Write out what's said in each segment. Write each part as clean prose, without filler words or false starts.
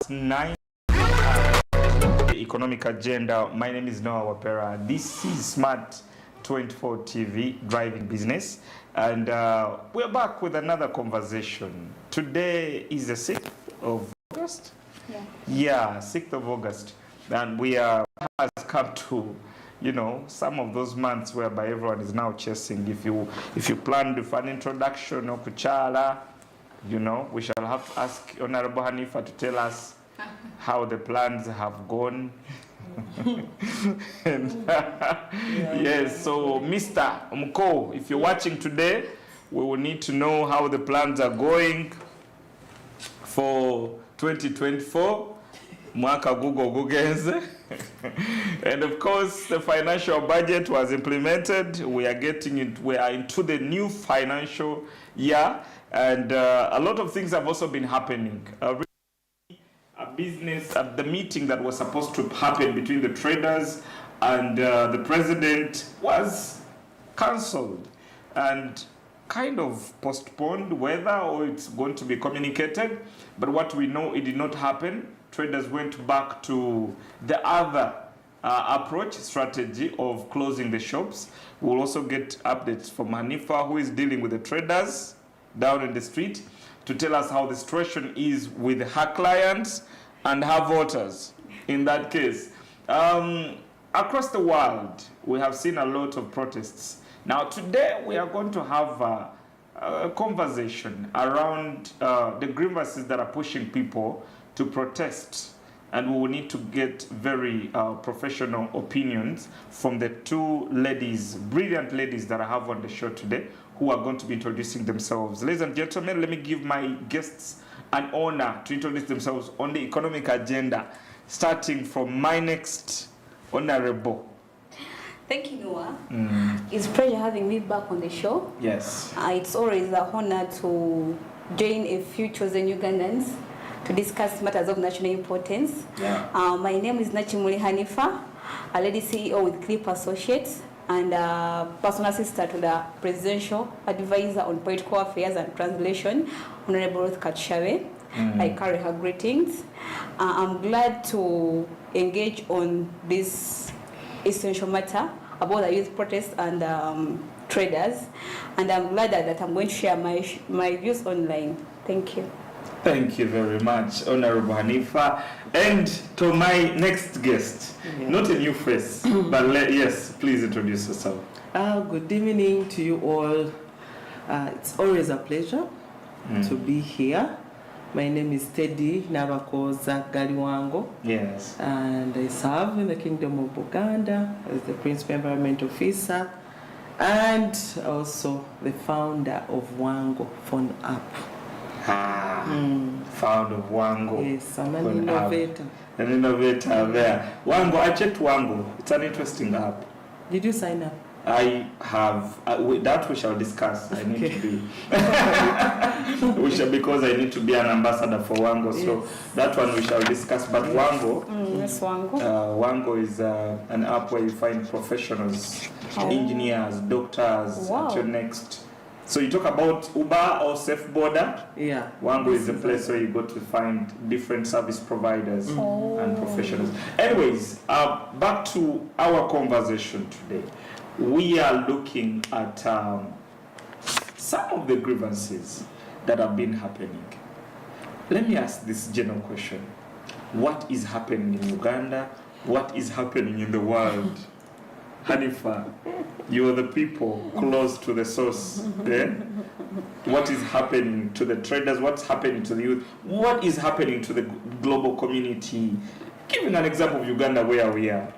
9 economic agenda. My name is Noah Wapera. This is Smart 24 TV, driving business, and we're back with another conversation. Today is the 6th of August. Yeah, 6th of August, and we are has come to, you know, some of those months whereby everyone is now chasing. If you planned for an introduction or kuchala, you know, we shall have to ask Honorable Hanifa to tell us how the plans have gone. And, yes, so Mr. Mko, if you're watching today, we will need to know how the plans are going for 2024. Mwaka Google Gugenze. And of course, the financial budget was implemented. We are getting it. We are into the new financial year, and a lot of things have also been happening. A business at the meeting that was supposed to happen between the traders and the president was cancelled and kind of postponed, whether or it's going to be communicated. But what we know, it did not happen. Traders went back to the other approach strategy of closing the shops. We'll also get updates from Hanifa, who is dealing with the traders down in the street, to tell us how the situation is with her clients and her voters in that case. Across the world, we have seen a lot of protests. Now, today we are going to have a conversation around the grievances that are pushing people to protest, and we will need to get very professional opinions from the two ladies, brilliant ladies that I have on the show today, who are going to be introducing themselves. Ladies and gentlemen, let me give my guests an honor to introduce themselves on the economic agenda, starting from my next honorable. Thank you, Noah. It's a pleasure having me back on the show. Yes. It's always an honor to join a few chosen Ugandans to discuss matters of national importance. Yeah. My name is Nachimuli Hanifa, a lady CEO with Clip Associates, and personal assistant to the presidential advisor on political affairs and translation, Honorable Ruth Katshawe. I carry her greetings. I'm glad to engage on this essential matter about the youth protests and traders, and I'm glad that I'm going to share my views online. Thank you. Thank you very much, Honorable Hanifa. And to my next guest, not a new face, but yes, please introduce yourself. Good evening to you all. It's always a pleasure to be here. My name is Teddy Nabakoza Galiwango. Yes. And I serve in the Kingdom of Uganda as the Principal Environment Officer and also the founder of Wango Phone App. Founder of Wango. Yes, I'm an innovator. An innovator there. Wango, I checked Wango. It's an interesting app. Did you sign up? I have. That we shall discuss. I need to be. Because I need to be an ambassador for Wango. So that one we shall discuss. But Wango. Yes, Wango. Wango is an app where you find professionals, engineers, doctors at your next. So you talk about Uber or Safe Border. Yeah. Wango is the place where you go to find different service providers and professionals. Anyways, back to our conversation today. We are looking at some of the grievances that have been happening. Let me ask this general question. What is happening in Uganda? What is happening in the world? Hanifa, you are the people close to the source. Yeah? What is happening to the traders? What's happening to the youth? What is happening to the global community? Giving an example of Uganda where we are.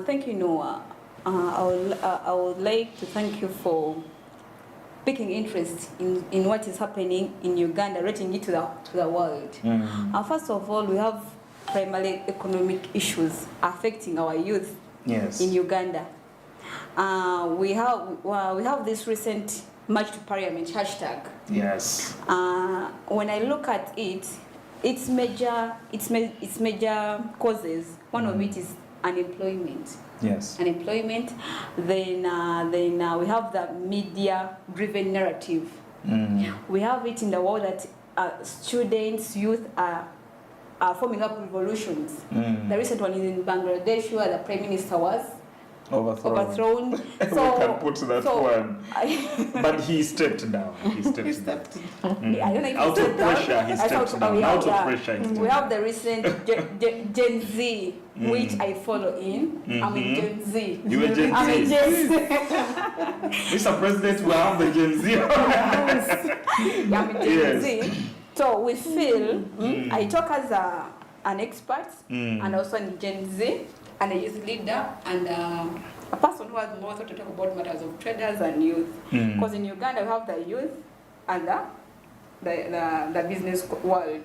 Thank you, Noah. I would like to thank you for taking interest in what is happening in Uganda, relating it to the world. First of all, we have primarily economic issues affecting our youth. Yes. In Uganda. We have this recent March to Parliament hashtag. Yes. When I look at it, its major causes. One of it is unemployment. Yes. Unemployment. Then we have the media-driven narrative. We have it in the world that students, youth are forming up revolutions. The recent one is in Bangladesh, where the Prime Minister was overthrown. We can put that one. But he stepped down. He stepped down. I don't know if Out of pressure, he stepped down. Out of pressure, he stepped down. We have the recent Gen Z, which I follow in. I'm in Gen Z. You are Gen Z. I'm in Gen Z. Mr. President, we have the Gen Z. Yeah, I'm in Gen Z. So we feel, I talk as an expert and also in Gen Z, and a youth leader, and a person who has more to talk about matters of traders and youth. Because in Uganda, we have the youth and the business world.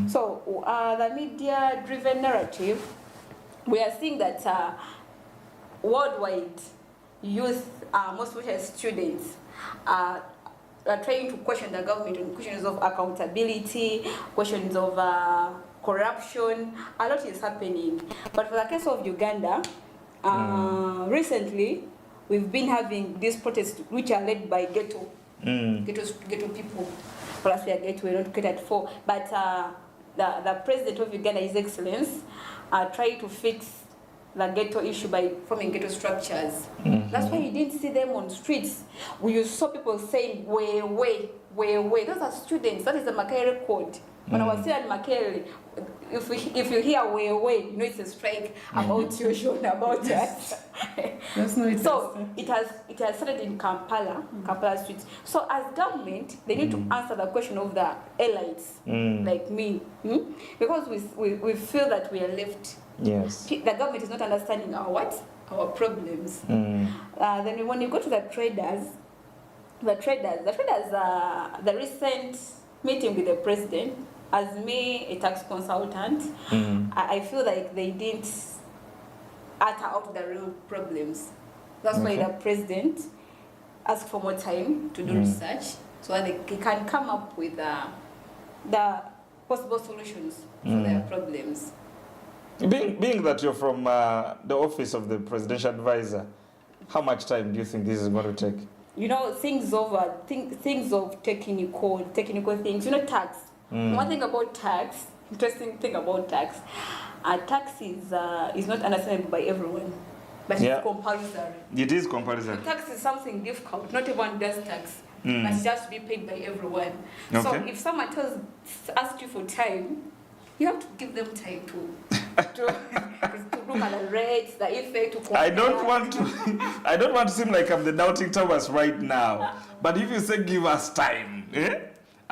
So the media-driven narrative, we are seeing that worldwide youth, most especially students, are trying to question the government on questions of accountability, questions of corruption. A lot is happening. But for the case of Uganda, recently we've been having these protests which are led by ghetto people. For us, we are ghetto, we're not catered for. But the president of Uganda, His Excellency, tried to fix the ghetto issue by forming ghetto structures. That's why you didn't see them on streets. You saw people saying, way. Those are students. That is the Makerere code. When I was here at Makerere, if you hear way, you know it's a strike about tuition, about that. That's not So it has started in Kampala streets. So as government, they need to answer the question of the elites, like me, because we feel that we are left. Yes. The government is not understanding our problems. Then when you go to the traders, the recent meeting with the president, as me, a tax consultant, I feel like they didn't utter out the real problems. That's why the president asked for more time to do research so that they can come up with the possible solutions for their problems. Being that you're from the office of the presidential advisor, how much time do you think this is going to take? You know, things of technical things. You know, tax. One thing about tax, interesting thing about tax, tax is not understandable by everyone, but it's compulsory. It is compulsory. Tax is something difficult. Not everyone does tax, but it has to be paid by everyone. Okay. So if someone asks you for time, you have to give them time to look at the rates, the effect. To compare. I don't want to seem like I'm the doubting Thomas right now. But if you say give us time,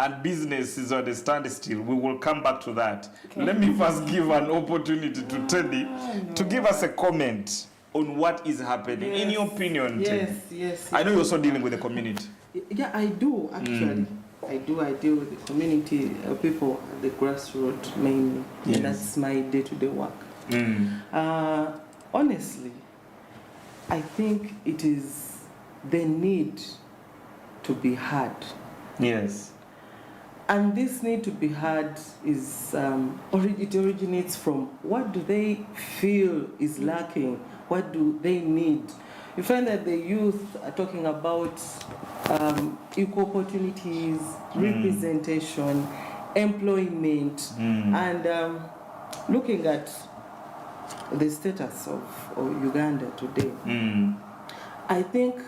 and business is on a standstill, we will come back to that. Okay. Let me first give an opportunity to Teddy to give us a comment on what is happening. In your opinion, Teddy. Yes. I know you're also dealing with the community. Yeah, I do actually. I deal with the community people at the grassroots mainly. Yes. And that's my day-to-day work. Honestly, I think it is the need to be heard. Yes. And this need to be heard is, it originates from what do they feel is lacking? What do they need? You find that the youth are talking about equal opportunities, representation, employment, and looking at the status of Uganda today. I think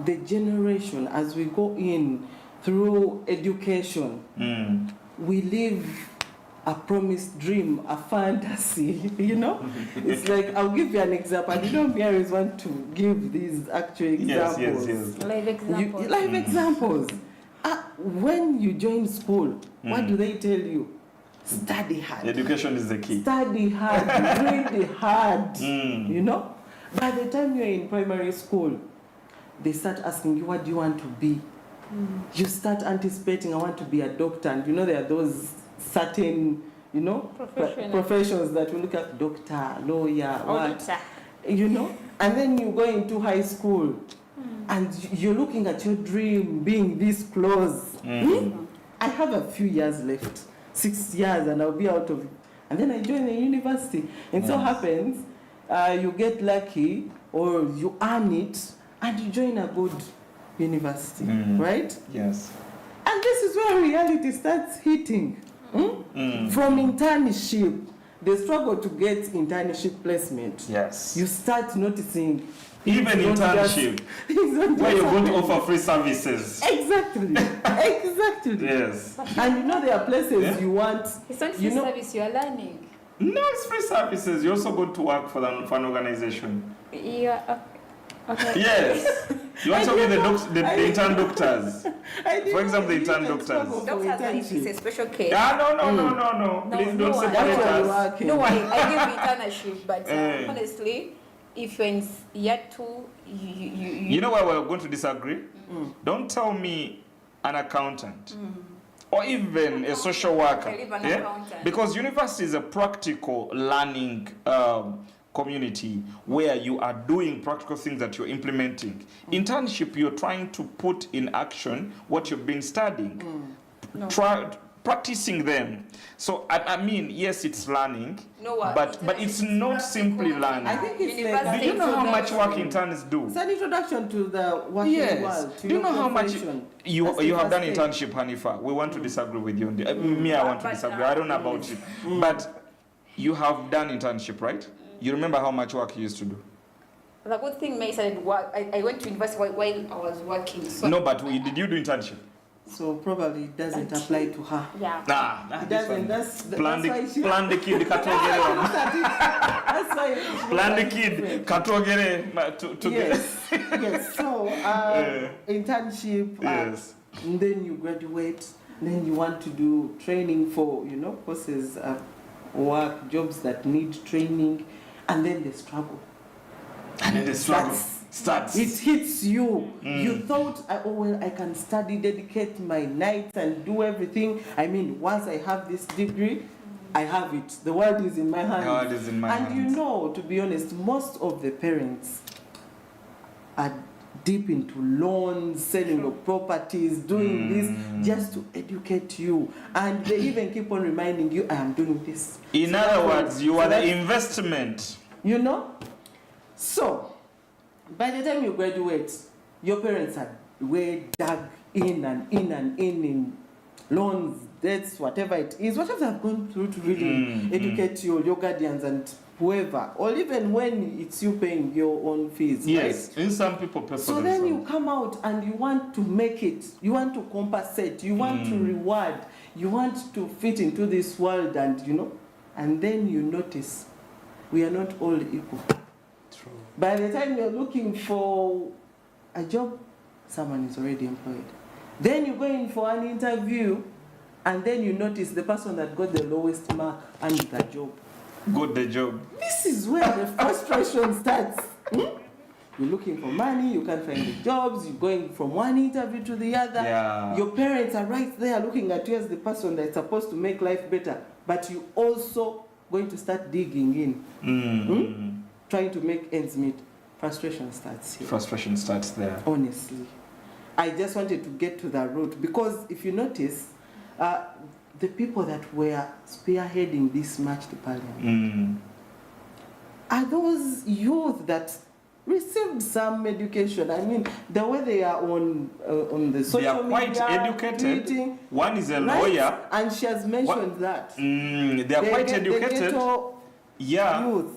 the generation, as we go in through education, we live a promised dream, a fantasy, you know? It's like, I'll give you an example. I don't always want to give these actual examples. Yes. Live examples. Live examples. When you join school, what do they tell you? Study hard. Education is the key. Study hard, really hard, you know? By the time you're in primary school, they start asking you, what do you want to be? You start anticipating, I want to be a doctor. And you know, there are those certain, you know, professions that we look at, doctor, lawyer, what, you know. And then you go into high school and you're looking at your dream being this close. I have a few years left, 6 years, and I'll be out of it. And then I join the university. And so happens, you get lucky or you earn it and you join a good university, right? Yes. And this is where reality starts hitting. From internship, they struggle to get internship placement. Yes. You start noticing. Even it's not internship, just where you're going to happening. offer free services. Exactly. Exactly. Yes. And you know there are places you want. It's not you free know, service, you are learning. No, it's free services. You're also going to work for an organization. Yeah, okay. Yes. You want to be the intern doctors. For example, the intern doctors. Doctors, it's a special case. No. Please don't I- separate Actually us. working. No, I give internship, but honestly, if you're in year 2, You know why we're going to disagree? Don't tell me an accountant or even a social worker. Leave an accountant. Because university is a practical learning community where you are doing practical things that you're implementing. Internship, you're trying to put in action what you've been studying. Practicing them. So I mean, yes, it's learning, but it's not simply learning. I think it's like, Do you know how much work interns do? it's an introduction to the working world. To Do you your know how much profession. you That's the have done first internship, Hanifa? We want to disagree with you on the, me, I want to disagree. I don't know about it. But you have done internship, right? You remember how much work you used to do? The good thing, I started work. I went to university while I was working. So No, but did you do internship? So probably it doesn't apply to her. yeah. Nah, It doesn't. That's why she. plan the kid, katogere. That's why. Plan the kid, katogere to Yes. Yes. So internship. Yes. And then you graduate. Then you want to do training for courses, work, jobs that need training, and then the struggle. And then the struggle starts. It hits you. You thought, I can study, dedicate my nights and do everything. I mean, once I have this degree, I have it. The world is in my hands. The world is in my hands. And to be honest, most of the parents are deep into loans, selling of properties, doing this just to educate you. And they even keep on reminding you, I am doing this. In other words, you are the investment. So, by the time you graduate, your parents are way dug in loans, debts, whatever it is, whatever they've gone through to really educate you, your guardians and whoever, or even when it's you paying your own fees. Yes, right? in some people pay for So then you come out and you want to make it, you want to compensate, you want to reward, you want to fit into this world, and and then you notice we are not all equal. True. By the time you're looking for a job, someone is already employed. Then you go in for an interview, and then you notice the person that got the lowest mark and the job. Got the job. This is where the frustration starts. You're looking for money, you can't find the jobs, you're going from one interview to the other. Yeah. Your parents are right there looking at you as the person that's supposed to make life better, but you also going to start digging in. Trying to make ends meet. Frustration starts here. Frustration starts there. Honestly, I just wanted to get to that root because if you notice, the people that were spearheading this march to parliament are those youth that received some education. I mean, the way they are on the social media. They are quite educated. Meeting, One is a lawyer. And she has mentioned that. They are quite educated. Youth.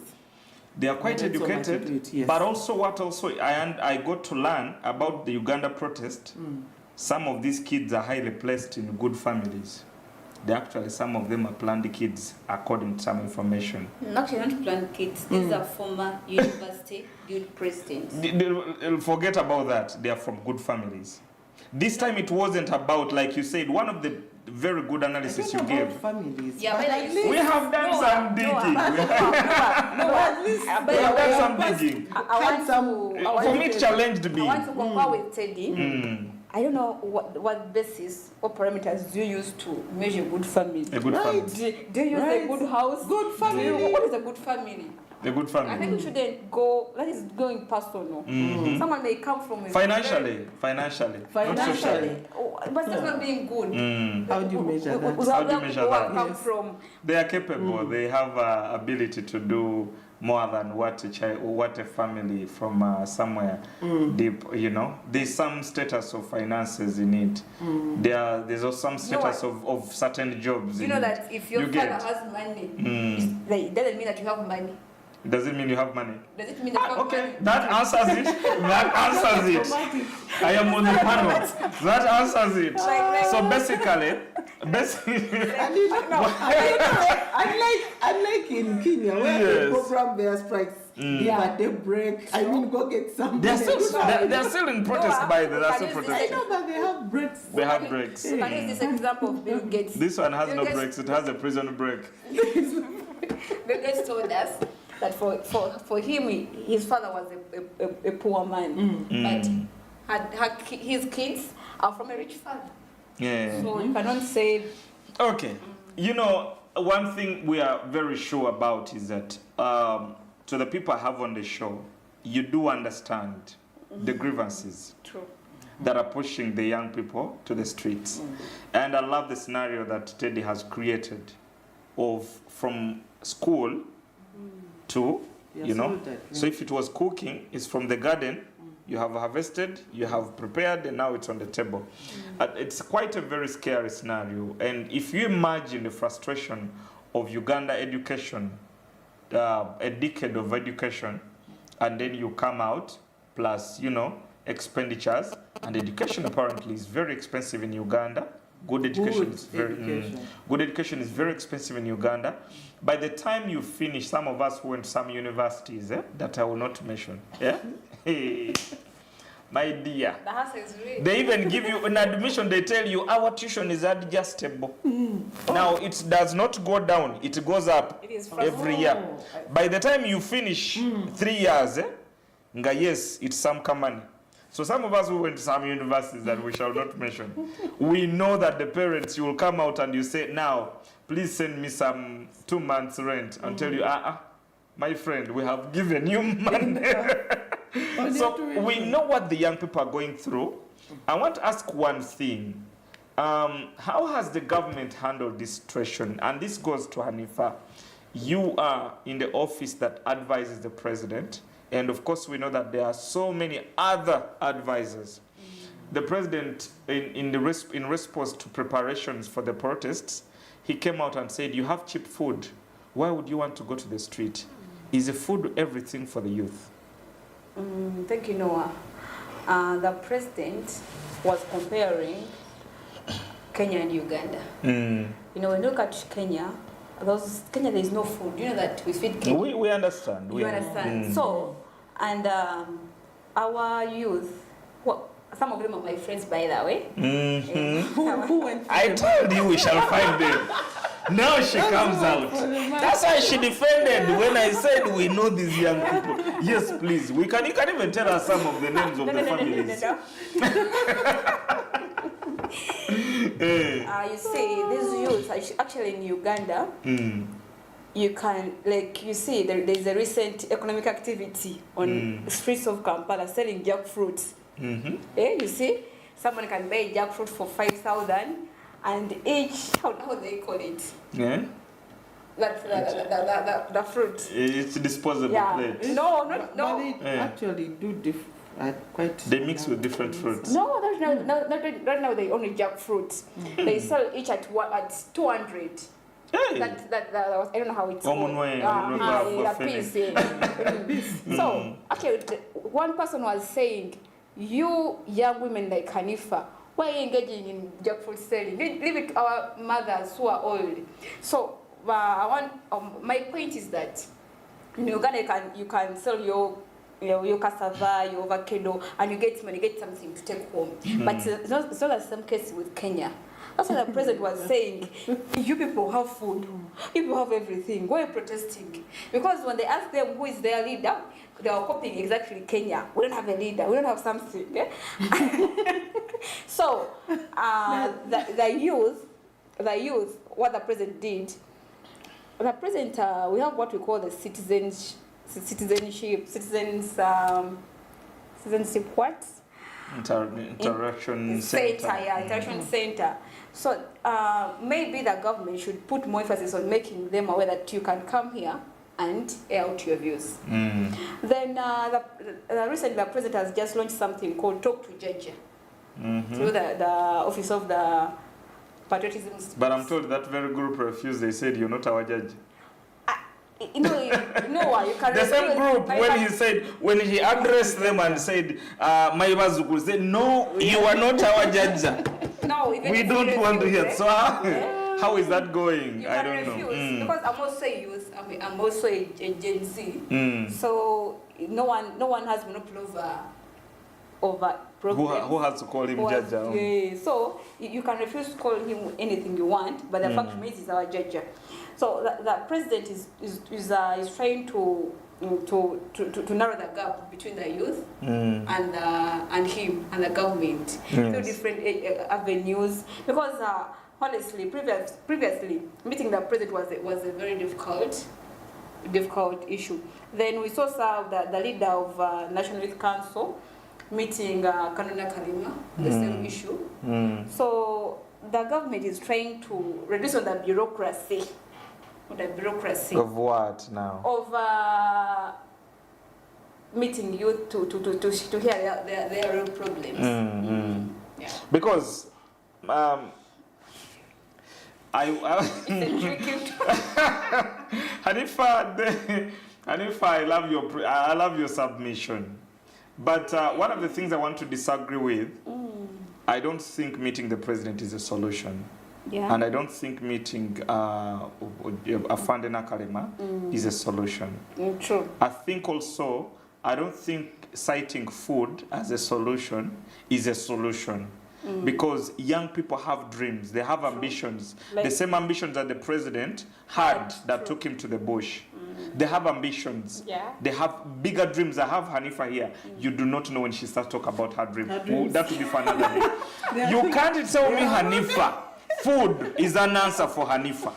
They are quite That's educated, so yes. but also I got to learn about the Uganda protest. Some of these kids are highly placed in good families. Some of them are planned kids, according to some information. Actually, not planned kids. These are former university youth presidents. They'll forget about that. They are from good families. This time it wasn't about, like you said, one of the very good analysis you gave. Families. Yeah, but at least We have done some digging. At least We have done some digging. For me, it challenged me. I want to concur with Teddy. I don't know what basis or parameters do you use to measure good family. A good family. Do you use a good house? Good family. What is a good family? A good I family. think we shouldn't go, that is going personal. Someone may come from a Financially. Not socially. but that's not being good. How do you measure that? How do you measure that? Come from. They are capable. They have ability to do more than what a child or what a family from somewhere deep. You know, there's some status of finances in it. There's also some status of certain jobs. You in know it. that if your You father get. has money, it doesn't mean that you have money. Does it mean you have money? Does it mean that you have Okay, money? that answers it. That answers it. I am on the panel. That answers it. Like- So basically, Unlike in Kenya, where Yes. the program their strikes, give a day break. I mean, go get some. they're still in protest by the they're still Can you I protesting. know, but they have breaks. They have breaks. So can you use this example of Bill Gates? This one has Bill no Gates- breaks. It has a prison break. Bill Gates told us that for him, his father was a poor man, but his kids are from a rich father. Yeah. So you cannot say. Okay. You know, one thing we are very sure about is that to the people I have on the show, you do understand the grievances True. that are pushing the young people to the streets. And I love the scenario that Teddy has created of from school to, you know, so if it was cooking, it's from the garden, you have harvested, you have prepared, and now it's on the table. It's quite a very scary scenario. And if you imagine the frustration of Uganda education, a decade of education, and then you come out, plus, you know, expenditures, and education apparently is very expensive in Uganda. Good education is very good education is very expensive in Uganda. By the time you finish, some of us went to some universities that I will not mention. Yeah, hey, my dear. The house is real. They even give you an admission. They tell you our tuition is adjustable. Now it does not go down; it goes up It is every year. By the time you finish 3 years, nga yes, it's some money. So some of us who went to some universities that we shall not mention, we know that the parents, you will come out and you say, now, please send me some 2 months rent, and tell you, my friend, we have given you money. So we know what the young people are going through. I want to ask one thing. How has the government handled this situation? And this goes to Hanifa. You are in the office that advises the president. And of course, we know that there are so many other advisors. The president, in response to preparations for the protests, he came out and said, you have cheap food. Why would you want to go to the street? Is the food everything for the youth? Thank you, Noah. The president was comparing Kenya and Uganda. You know, when you look at Kenya, there is no food. You know that we feed Kenya. We understand. You understand? So, and our youth, some of them are my friends, by the way. Who went? I told you we shall find them. Now she comes out. That's why she defended when I said we know these young people. Yes, please. You can even tell us some of the names of the families. You see, these youths, actually in Uganda, you can, like you see, there's a recent economic activity on the streets of Kampala selling jackfruits. You see, someone can buy jackfruit for 5,000, and each, how they call it? Yeah. The fruit. It's disposable plate. No. But they actually do quite. They mix with different fruits. No, right now they only jackfruit. They sell each at 200. Hey. That was, I don't know how it's Common way, a piece. So, actually, one person was saying, you young women like Hanifa, why are you engaging in jackfruit selling? Leave it to our mothers who are old. So, my point is that in Uganda you can sell your cassava, your avocado, and you get money, get something to take home. But it's not the same case with Kenya. That's what the president was saying. You people have food. You people have everything. Why are you protesting? Because when they asked them who is their leader, they were copying exactly Kenya. We don't have a leader. We don't have something. Yeah? So the youth, what the president did, the president, we have what we call the citizens citizenship what? Interaction center. Interaction center. So maybe the government should put more emphasis on making them aware that you can come here and air out your views. Then recently the president has just launched something called Talk to Jaja through the office of the patriotism. But I'm told that very group refused. They said, you're not our judge. You know what? You can the same group, when he addressed them and said, Maibazukuru said, no, you are not our judge. No, we don't want to hear. So how is that going? I don't know. Because I'm also a youth. I'm also a Gen Z. So no one has monopoly over problems. Who has to call him judge? Yeah. So you can refuse to call him anything you want, but the fact remains he's our judge. So the president is trying to narrow the gap between the youth and him and the government through different avenues. Because honestly, previously meeting the president was a very difficult issue. Then we saw the leader of National Youth Council meeting Kanuna Kalima, the same issue. So the government is trying to reduce on the bureaucracy. Of what now? Of meeting youth to hear their real problems. Yeah. Because Hanifa, I love your submission. But one of the things I want to disagree with, I don't think meeting the president is a solution. Yeah. And I don't think meeting Afande Nakalema is a solution. True. I think also, I don't think citing food as a solution is a solution. Because young people have dreams, they have ambitions. Like, the same ambitions that the president had that took him to the bush. They have ambitions. Yeah. They have bigger dreams. I have Hanifa here. You do not know when she starts talking about her dream. That will be for another day. You can't tell me Hanifa, food is an answer for Hanifa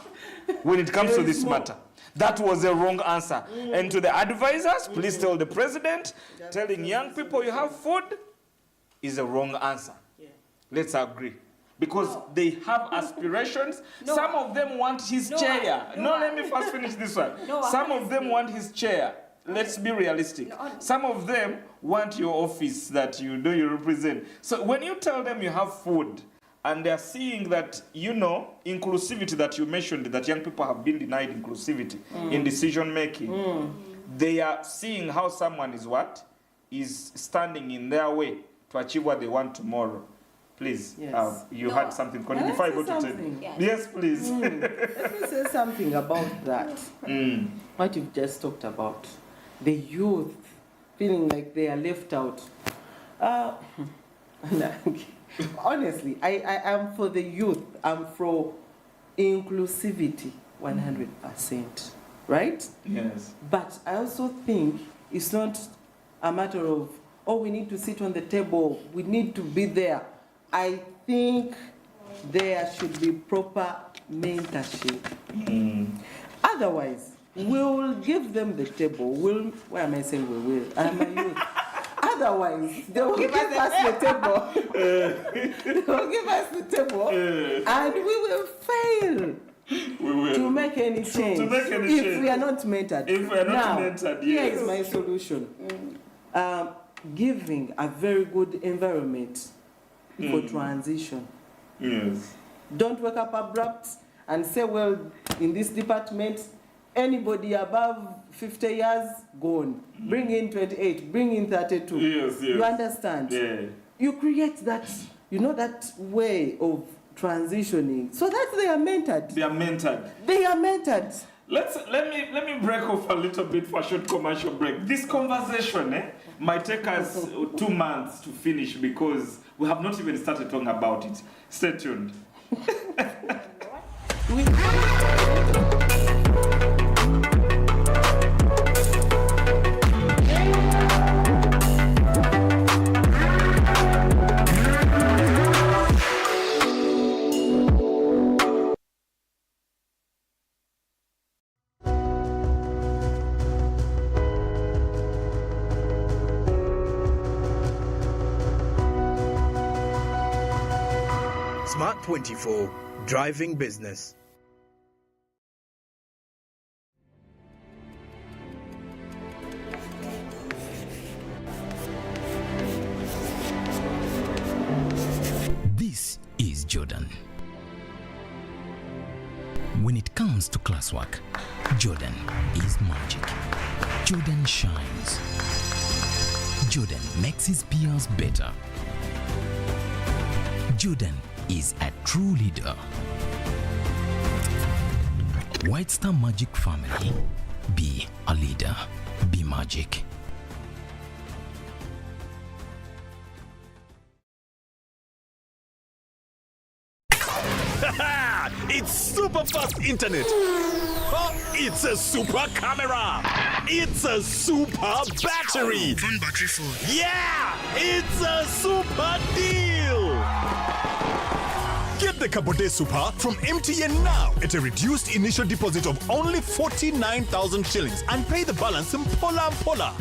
when it comes to this matter. That was a wrong answer. And to the advisors, please tell the president, telling young people you have food is a wrong answer. Let's agree. Because they have aspirations. Some of them want his chair. Let me first finish this one. Some of them want his chair. Let's be realistic. Some of them want your office that you represent. So when you tell them you have food, and they're seeing that, inclusivity that you mentioned, that young people have been denied inclusivity in decision making, they are seeing how someone is standing in their way to achieve what they want tomorrow. Please, you had something. Before I go to tell. Yes, please. Let me say something about that. What you've just talked about. The youth feeling like they are left out. Honestly, I am for the youth. I'm for inclusivity 100%. Right? Yes. But I also think it's not a matter of, we need to sit on the table. We need to be there. I think there should be proper mentorship. Otherwise, we'll give them the table. Why am I saying we will? I'm a youth. Otherwise, they will give us the table. They will give us the table, and we will fail to make any change if we are not mentored. If we are not mentored, here is my solution. Giving a very good environment for transition. Yes. Don't wake up abrupt and say, well, in this department, anybody above 50 years, gone. Bring in 28, bring in 32. Yes. You understand? Yeah. You create that, that way of transitioning so that they are mentored. They are mentored. They are mentored. Let me break off a little bit for a short commercial break. This conversation might take us 2 months to finish because we have not even started talking about it. Stay tuned. Smart24, driving business. This is Jordan. When it comes to classwork, Jordan is magic. Jordan shines. Jordan makes his peers better. Jordan is a true leader. White Star Magic family, be a leader, be magic. It's super fast internet. Oh, it's a super camera. It's a super battery. Phone battery full. Yeah, it's a super deal. Get the Kabode Super from MTN now at a reduced initial deposit of only 49,000 shillings and pay the balance in Pola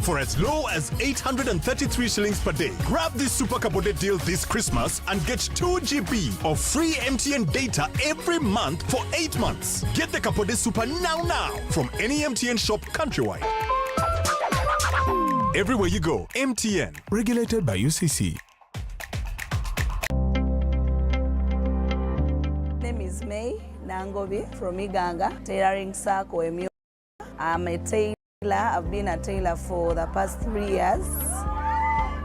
for as low as 833 shillings per day. Grab this Super Kabode deal this Christmas and get 2 GB of free MTN data every month for 8 months. Get the Kabode Super now from any MTN shop countrywide. Everywhere you go, MTN. Regulated by UCC. Name is May Nangobi from Iganga, tailoring circle. I'm a tailor. I've been a tailor for the past 3 years.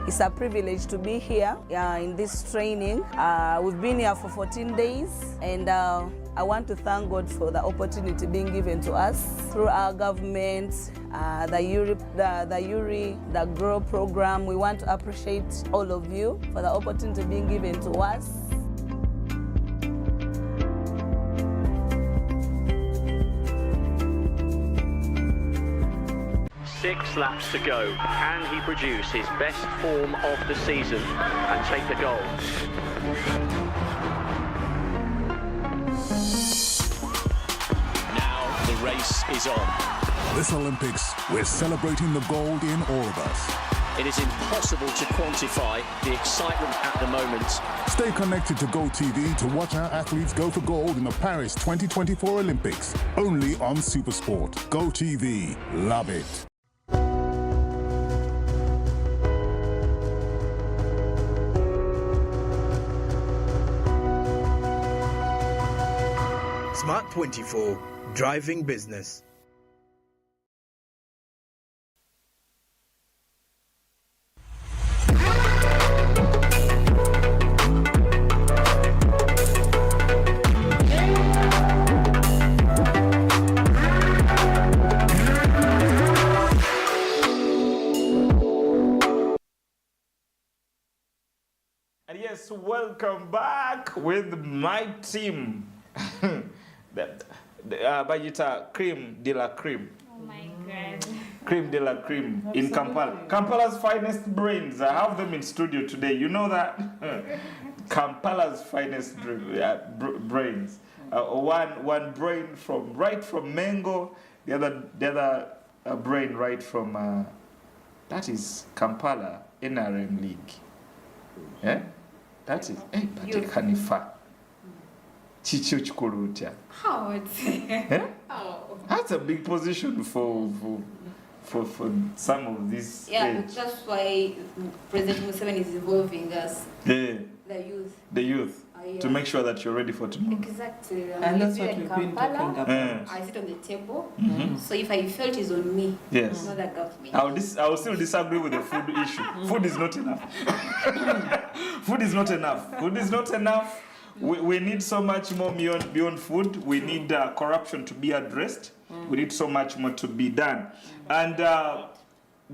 It's a privilege to be here in this training. We've been here for 14 days, and I want to thank God for the opportunity being given to us through our government, the URI, the GROW program. We want to appreciate all of you for the opportunity being given to us. 6 laps to go. Can he produce his best form of the season and take the goal? Now the race is on. This Olympics, we're celebrating the gold in all of us. It is impossible to quantify the excitement at the moment. Stay connected to GoTV to watch our athletes go for gold in the Paris 2024 Olympics. Only on Supersport. GoTV. Love it. Smart24, driving business. And yes, welcome back with my team. Bajita Cream de la Cream. Oh my God. Cream de la Cream in Kampala. Kampala's finest brains. I have them in studio today. You know that? Kampala's finest brains. One brain right from Mengo, the other brain right from that is Kampala NRM League. Yeah? That is Hanifa. Chicho Chikurutia. How would say? Yeah? How? That's a big position for some of these. Yeah, age. that's why President Museveni is involving us. Yeah. The youth. To make sure that you're ready for tomorrow. Exactly. And that's what we've been talking about. I sit on the table. Mm-hmm. So if I felt it's on me, yes. not the government. I will still disagree with the food issue. Food is not enough. Food is not enough. Food is not enough. We need so much more beyond food. We need corruption to be addressed. We need so much more to be done. And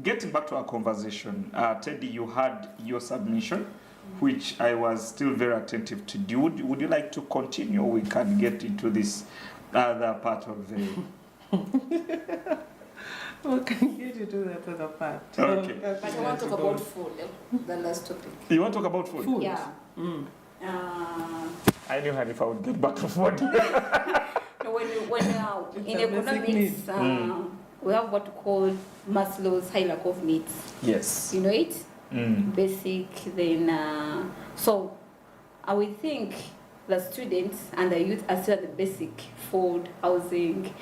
getting back to our conversation, Teddy, you had your submission, which I was still very attentive to. Would you like to continue, or we can get into this other part of the... We can get into that other part. Okay. But I want to talk about food, the last topic. You want to talk about food? Yeah. I knew if I would get back to food. When in economics, we have what we call Maslow's hierarchy of needs. Yes. You know it? Basic, then... so I would think the students and the youth are still at the basic food, housing,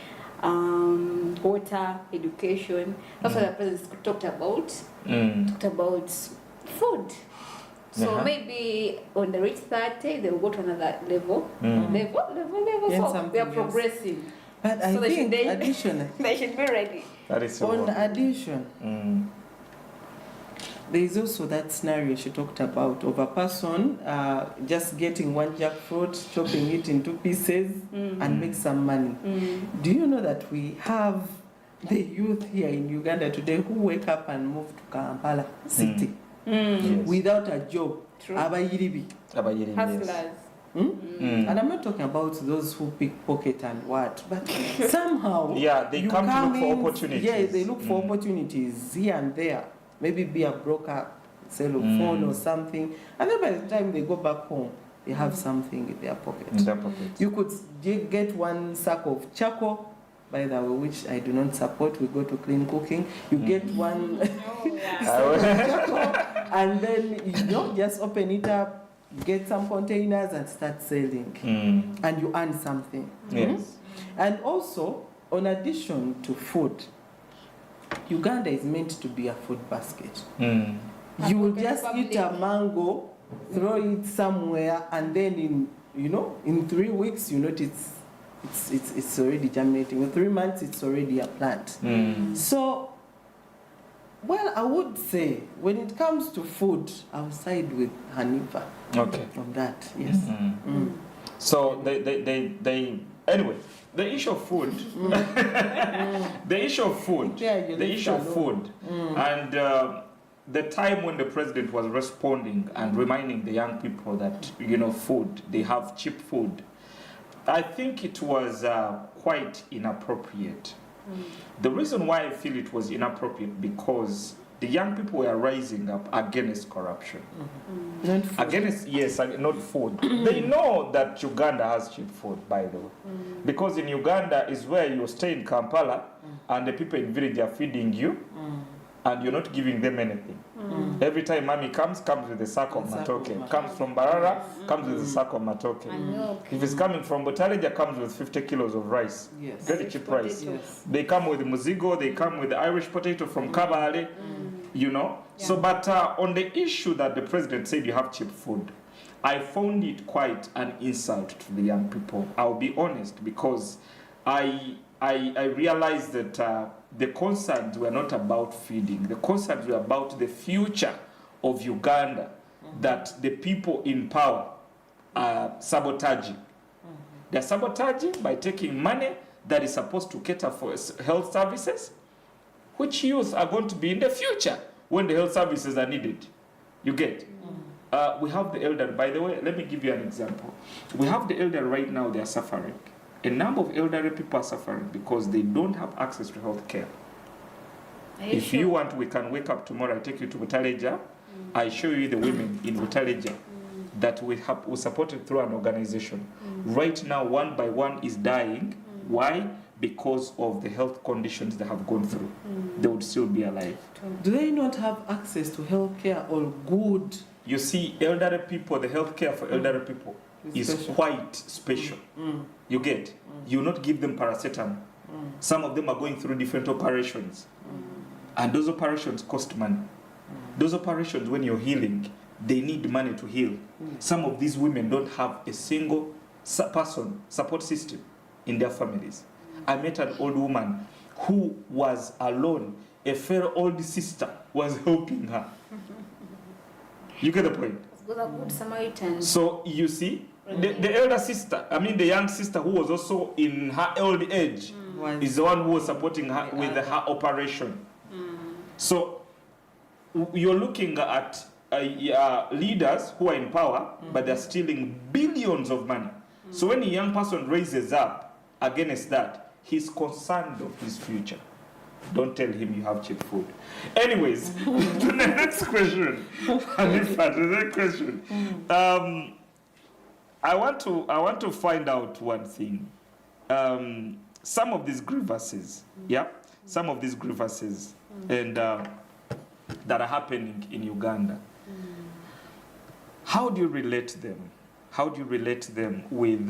water, education. That's what the president talked about. Talked about food. So maybe when they reach 30, they will go to another level. Level. So they are progressing. But so I think additionally, they should be ready. That is on addition, there is also that scenario she talked about of a person just getting one jackfruit, chopping it into pieces, and make some money. Do you know that we have the youth here in Uganda today who wake up and move to Kampala city without a job? True. Abayiribi. Hustlers. And I'm not talking about those who pickpocket and what, but somehow they come to look for opportunities. Yeah, they look for opportunities here and there. Maybe be a broker, sell a phone or something, and then by the time they go back home, they have something in their pocket. You could get one sack of charcoal, by the way, which I do not support. We go to clean cooking. You get one sack of charcoal, and then just open it up, get some containers, and start selling, and you earn something. Yes. And also, in addition to food, Uganda is meant to be a food basket. You will just eat a mango, throw it somewhere, and then in 3 weeks you notice it's already germinating. In 3 months it's already a plant. So, well, I would say when it comes to food, I'll side with Hanifa. Okay. On that, yes. So they anyway. The issue of food, the issue of food, and the time when the president was responding and reminding the young people that, food, they have cheap food, I think it was quite inappropriate. The reason why I feel it was inappropriate because the young people were rising up against corruption. Against, not food. They know that Uganda has cheap food, by the way. Because in Uganda is where you stay in Kampala and the people in village are feeding you and you're not giving them anything. Every time mommy comes with a sack of matoke. Comes from Barara, comes with a sack of matoke. If it's coming from Butaleja, comes with 50 kilos of rice. Very cheap rice. They come with muzigo, they come with the Irish potato from Kabale. So but on the issue that the president said you have cheap food, I found it quite an insult to the young people. I'll be honest, because I realized that the concerns were not about feeding. The concerns were about the future of Uganda, that the people in power are sabotaging. They're sabotaging by taking money that is supposed to cater for health services, which youth are going to be in the future when the health services are needed. You get? We have the elderly. By the way, let me give you an example. We have the elderly right now, they are suffering. A number of elderly people are suffering because they don't have access to health care. If you want, we can wake up tomorrow, I take you to Butaleja, I show you the women in Butaleja that we supported through an organization. Right now, one by one is dying. Why? Because of the health conditions they have gone through. They would still be alive. Do they not have access to health care or good? You see, elderly people, the health care for elderly people is quite special. You get? You not give them paracetamol. Some of them are going through different operations. And those operations cost money. Those operations, when you're healing, they need money to heal. Some of these women don't have a single person support system in their families. I met an old woman who was alone. A fair old sister was helping her. You get the point? With a good Samaritan. So you see, the elder sister, the young sister who was also in her old age, is the one who was supporting her with her operation. So you're looking at leaders who are in power, but they're stealing billions of money. So when a young person raises up against that, he's concerned of his future. Don't tell him you have cheap food. Anyways, to the next question. I want to find out one thing. Some of these grievances, and that are happening in Uganda. How do you relate them? how do you relate them with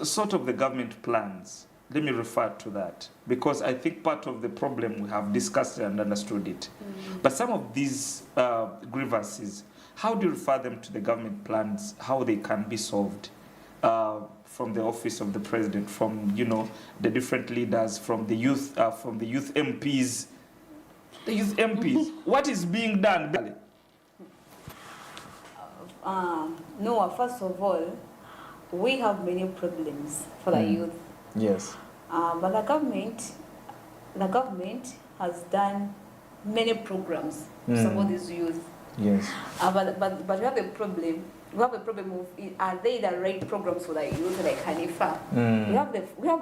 sort of the government plans? Let me refer to that, because I think part of the problem, we have discussed and understood it. But some of these grievances, how do you refer them to the government plans, how they can be solved from the office of the president, from, you know, the different leaders, from the youth MPs? The youth MPs, what is being done? No, first of all, we have many problems for the youth. Yes. But the government has done many programs to support these youth. Yes. But we have a problem. We have a problem of, are they the right programs for the youth, like Hanifa? We have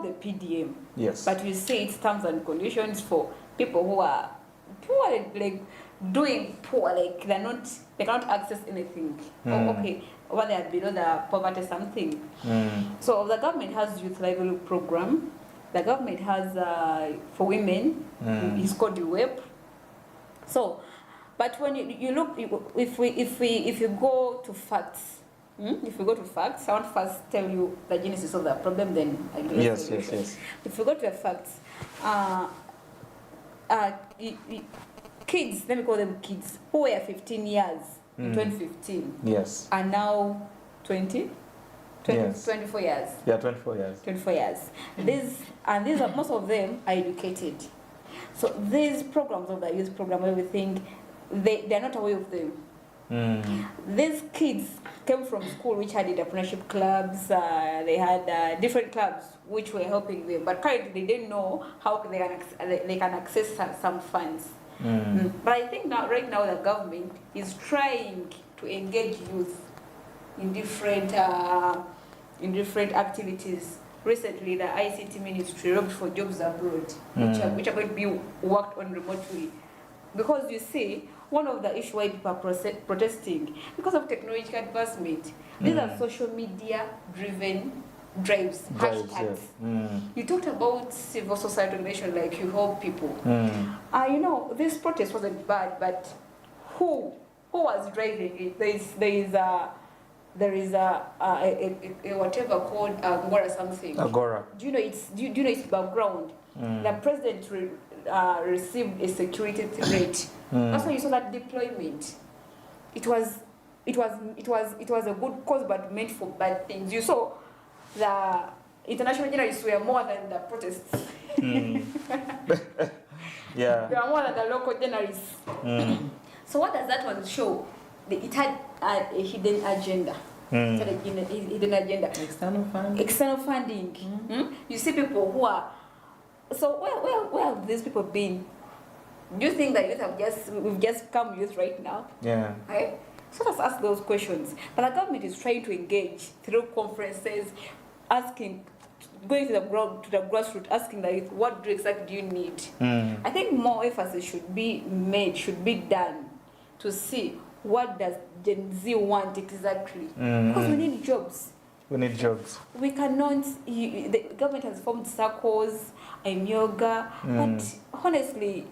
the PDM. Yes. But we say it's terms and conditions for people who are like doing poor, like they cannot access anything. Okay, or they are below the poverty something. So the government has youth livelihood program. The government has for women. It's called UWEP. So, but when you look, if you go to facts. If we go to facts, I want first tell you the genesis of the problem, then I do yes. If we go to the facts, kids, let me call them kids, who were 15 years in 2015, yes, are now 20, yes. 24 years. Yeah, 24 years. 24 years. These are, most of them are educated. So these programs of the youth program, everything, they're not aware of them. These kids came from school which had entrepreneurship clubs, they had different clubs which were helping them, but currently they didn't know how they can access some funds. But I think right now the government is trying to engage youth in different activities. Recently, the ICT ministry looked for jobs abroad, which are going to be worked on remotely. Because you see, one of the issues why people are protesting, because of technological advancement, these are social media driven drives, hashtags. Yes. You talked about civil society organization, like you help people. You know, this protest wasn't bad, but who was driving it? There is a whatever called Agora something. Agora. Do you know its background? The president received a security threat. That's why you saw that deployment. It was a good cause, but meant for bad things. You saw the international journalists were more than the protests. Yeah. They were more than the local journalists. So what does that one show? It had a hidden agenda. It had a hidden agenda. External funding. You see people who are. So where have these people been? Do you think that we've just come youth right now? Yeah. Right? So let's ask those questions. But the government is trying to engage through conferences, going to the grassroots, asking the youth, what exactly do you need? I think more emphasis should be done to see what does Gen Z want exactly. Because we need jobs. We need jobs. We cannot, the government has formed circles and yoga, but honestly,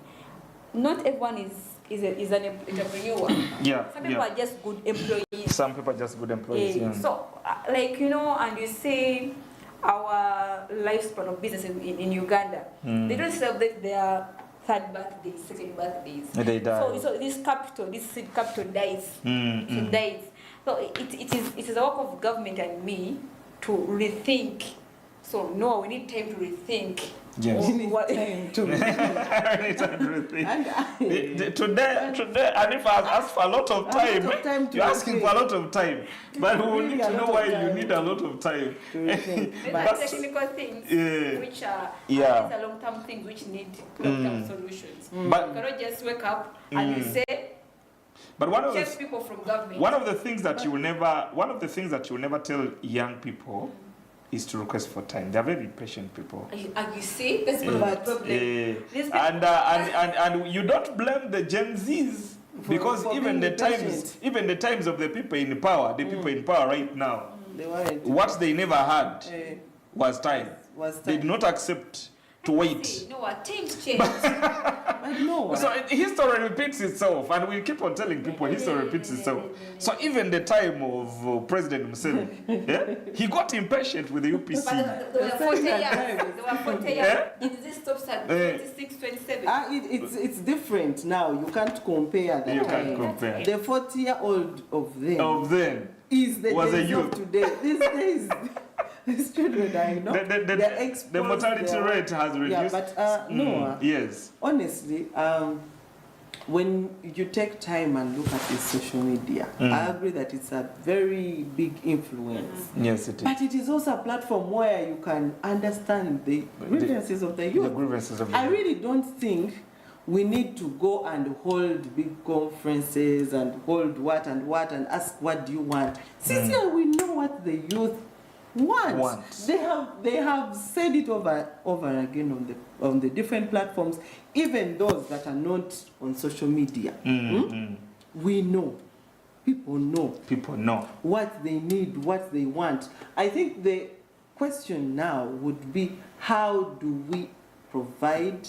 not everyone is an entrepreneur. Yeah. Some people are just good employees. Some people are just good employees. Yeah. So, and you say our lifespan of business in Uganda, they don't celebrate their third birthdays, second birthdays. They die. So this seed capital dies. It dies. So it is a work of government and me to rethink. So no, we need time to rethink. Yes. We need time to rethink. Today, and if I ask for a lot of time, you're asking for a lot of time. But we need to know why you need a lot of time. Maybe technical things, which are the long-term things which need long-term solutions. But you cannot just wake up and you say. But one of the things that you will never tell young people is to request for time. They are very patient people. And you see, that's part of the problem. And you don't blame the Gen Zs because even the times of the people in power, right now, what they never had was time. They did not accept to wait. No, times change. No. So history repeats itself, and we keep on telling people history repeats itself. So even the time of President Museveni, yeah, he got impatient with the UPC. But there were 40 years. There were 40 years. Yeah? If this stops at 26, 27. It's different now. You can't compare that. You can't compare. The 40-year-old of them. Of them is the was a days of youth. today. These days, these children, I know, they're exposed. The mortality rate has reduced. Yeah, but no. Yes. Honestly, when you take time and look at this social media, I agree that it's a very big influence. Yes, it is. But it is also a platform where you can understand the grievances of the youth. The grievances of the I youth. really don't think we need to go and hold big conferences and hold what and ask what do you want. Sincerely, we know what the youth want. They have said it over again on the different platforms, even those that are not on social media. We know. People know what they need, what they want. I think the question now would be, how do we provide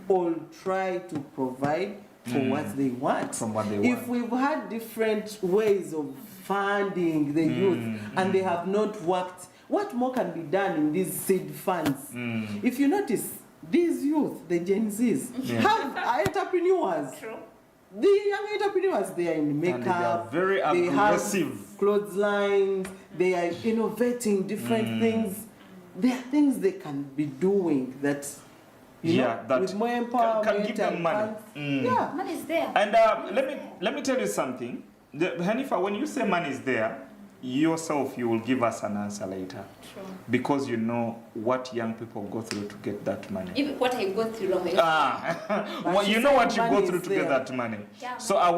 or try to provide for what they want? From what they If want. we've had different ways of funding the youth and they have not worked, what more can be done in these seed funds? If you notice, these youth, the Gen Zs, have entrepreneurs. True. The young entrepreneurs, they are in makeup, And they are very they aggressive. have clotheslines, they are innovating different things. There are things they can be doing that, you know, that with more empowerment can give them and money. funds. Yeah. Money is there. And let me tell you something. Hanifa, when you say money is there, yourself you will give us an answer later. True. Because you know what young people go through to get that money. Even what I go through, Well, you know what you go money through is to get there. that money. Yeah. So I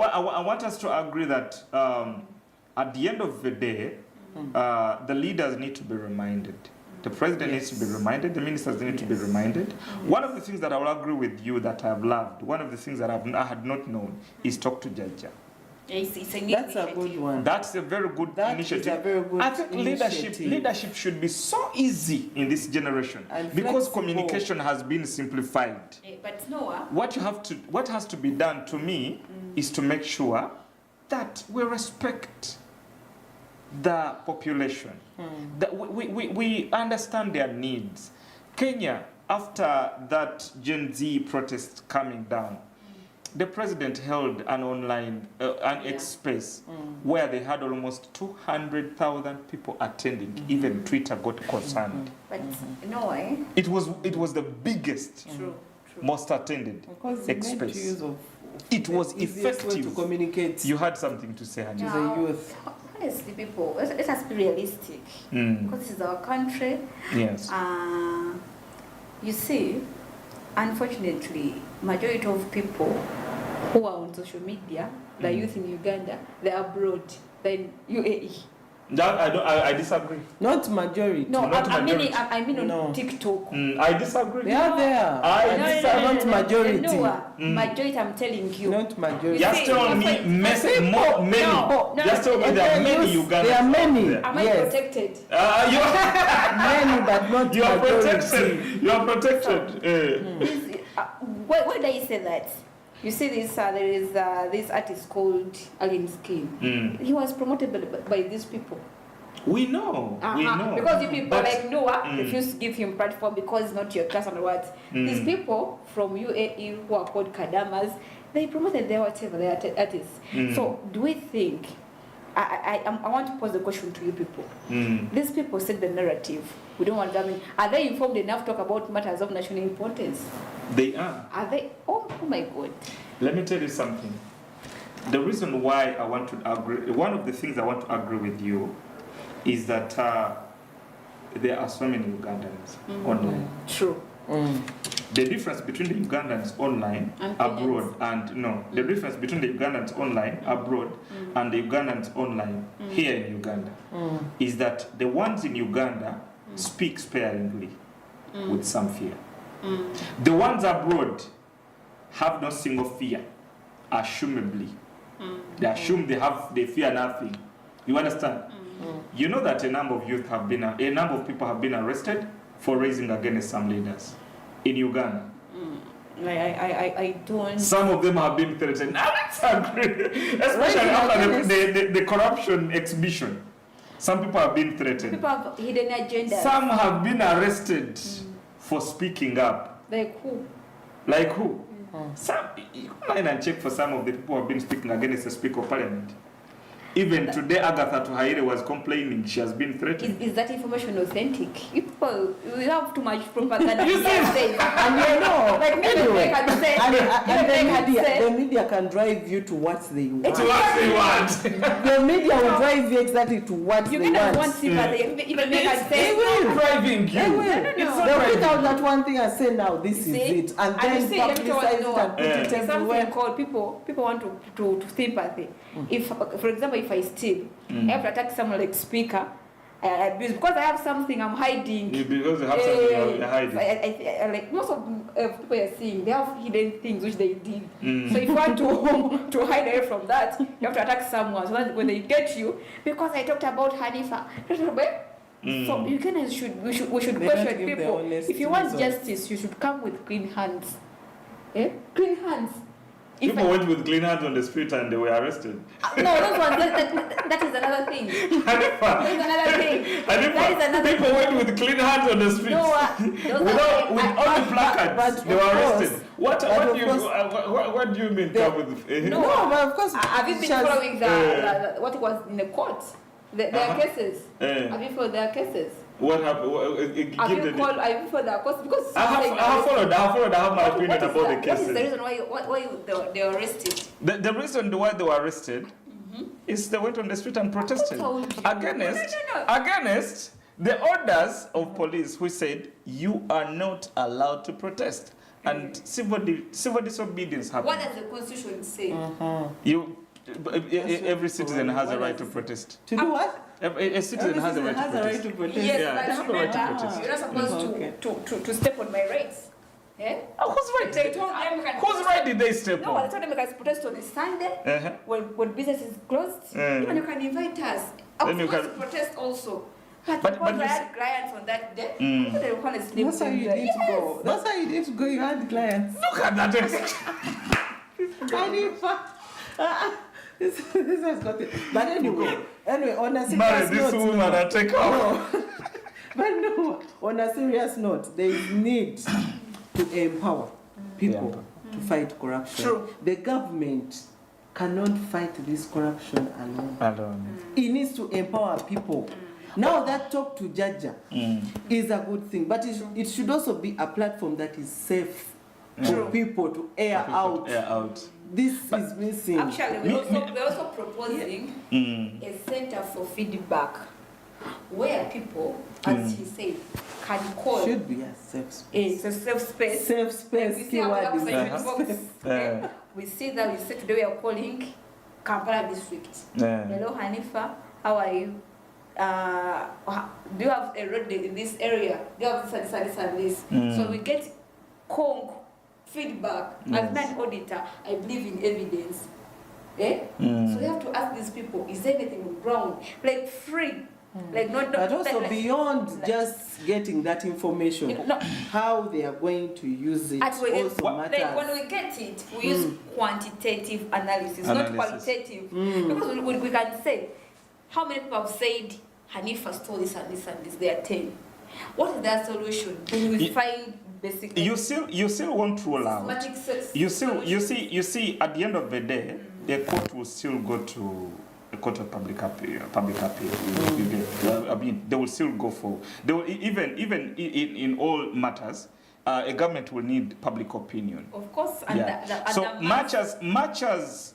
want us to agree that at the end of the day, the leaders need to be reminded. The president needs to be reminded. The ministers need to be reminded. One of the things that I will agree with you that I've loved, one of the things that I had not known, is talk to Jaja. It's a new That's a good one. That's a very good That initiative. is a very good I think initiative. leadership should be so easy in this generation And because flexible. communication has been simplified. But Noah, What has to be done to me is to make sure that we respect the population, that we understand their needs. Kenya, after that Gen Z protest coming down, the president held an online X space where they had almost 200,000 people attending. Even Twitter got concerned. but Noah, It was the biggest, true. most attended Because they X made space. use of It was the easiest way to effective. communicate You had something to say, Hanifa. to Now, the youth. honestly, people, let us be realistic. Because this is our country. Yes. You see, unfortunately, majority of people who are on social media, the youth in Uganda, they're abroad, they're in UAE. I disagree. Not majority. No, Not I mean, majority. I mean on No. TikTok. I disagree. They are there. I But these are not majority. No, majority, I'm telling you. Not majority. You Just see, tell me that's why- many. No, Just tell me there are many Ugandans. There are many. there. Am I Yes. protected? Many, but not You are majority. protected. You are protected. Why do I say that? You see, there is this artist called Alin Skin. He was promoted by these people. We know. We know. Because you people But- like Noah refuse to give him platform because it's not your class and what. These people from UAE who are called Kadamas, they promoted their whatever, their artists. So do we think, I want to pose the question to you people. These people set the narrative. We don't want government. Are they informed enough to talk about matters of national importance? They are. Are they? Oh my God. Let me tell you something. The reason why I want to agree, one of the things I want to agree with you is that there are so many Ugandans online. True. The difference between the Ugandans online, And abroad, the difference between the Ugandans online, abroad, and the Ugandans online here in Uganda is that the ones in Uganda speak sparingly with some fear. The ones abroad have no single fear, assumably. They assume they fear nothing. You understand? You know that a number of people have been arrested for raising against some leaders in Uganda? I don't. Some of them have been threatened. Let's agree. Especially after the corruption exhibition. Some people have been threatened. People have hidden agendas. Some have been arrested for speaking up. Like who? Like who? Some, you go line and check for some of the people who have been speaking against the Speaker of Parliament. Even today, Agatha Tuhaire was complaining she has been threatened. Is that information authentic? People, we have too much propaganda. You see? And you know, like anyway, and the media can drive you to what they want. To what they want. The media will drive you exactly to what you they cannot want. want sympathy. Even make us They say, will driving you. They will. It's not They'll driving pick out you. that one thing and say, now this is see? it. And then you see, let me tell publicize you it what, and put it there's everywhere. something called people want to sympathy. If, for example, if I steal, I have to attack someone like speaker. Because I have something I'm hiding. Because you have something you're hiding. I like most of people you're seeing, they have hidden things which they did. So if you want to hide away from that, you have to attack someone so that when they get you, because I talked about Hanifa. So we should They question don't give the people. honest If you want results. justice, you should come with clean hands. Clean hands. People went with clean hands on the street and they were arrested. No, those ones, that is another thing. That is another thing. That is another People went with clean hands on the street. No, with all the placards, but they were of course- arrested. What do you mean? Come with, No, but of course. Have you been following what was in the court? Their cases. Have you followed their cases? What happened? Have you followed their cases? Because I have followed. I have my opinion about the cases. What is the reason why they were arrested? The reason why they were arrested is they went on the street and protested against the orders of police, who said you are not allowed to protest, and civil disobedience happened. What does the Constitution say? Every citizen has a right to protest. To do what? A citizen has a right to protest. Yes, Yeah, but they have a right to protest. you're not supposed to step on my rights. Whose right? They told them you can Whose right did they step No, on? they told them you can protest on a Sunday when business is closed. Even you can invite us. I was Then you supposed can- to protest also. But But because you I see- had clients on that day, they want to sleep. That's how you need to go. That's how you need to go. You had clients. Look at that. This has got it. But anyway, on a Marry serious this note. woman and take off. But no, on a serious note, there is need to empower people to fight corruption. True. The government cannot fight this corruption alone. It needs to empower people. Now that talk to Jaja is a good thing, but it should also be a platform that is safe for people to air out. This is missing. Actually, we're also proposing a center for feedback where people, as he said, can call. Should be a safe space. It's a safe space. Safe space. We see our keyword is website safe box. We see that we say today we are calling Kampala district. Hello Hanifa, how are you? Do you have a road in this area? Do you have this and this? So we get feedback. As an auditor, I believe in evidence. So we have to ask these people, is there anything on ground? Like free. Like not but also like, beyond just getting that information, how they are going to use it also matters. Like when we get it, we use quantitative analysis, not qualitative. Because we can say, how many people have said Hanifa stole this and this and this? They are 10. What is their solution? We find basically. You still won't rule out. You see. At the end of the day, the court will still go to a court of public appeal. I mean, they will still go for. They will even in all matters. A government will need public opinion. Of course, and so much as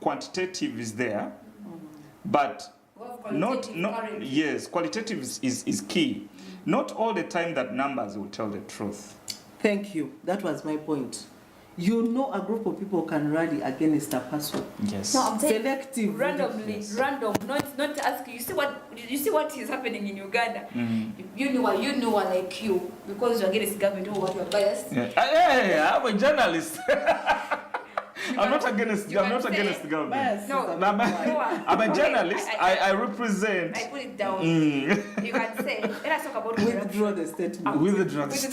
quantitative is there, but qualitative is key. Not all the time that numbers will tell the truth. Thank you. That was my point. You know, a group of people can rally against a person. Yes. No, I'm saying selective. Randomly, random. Not asking. You see what is happening in Uganda. You know like you because you're against government or what you're biased. I'm a journalist. I'm not against the government. No, I'm a journalist. I represent. I put it down. You can say, let us talk about Withdraw the statement. Withdrawn. So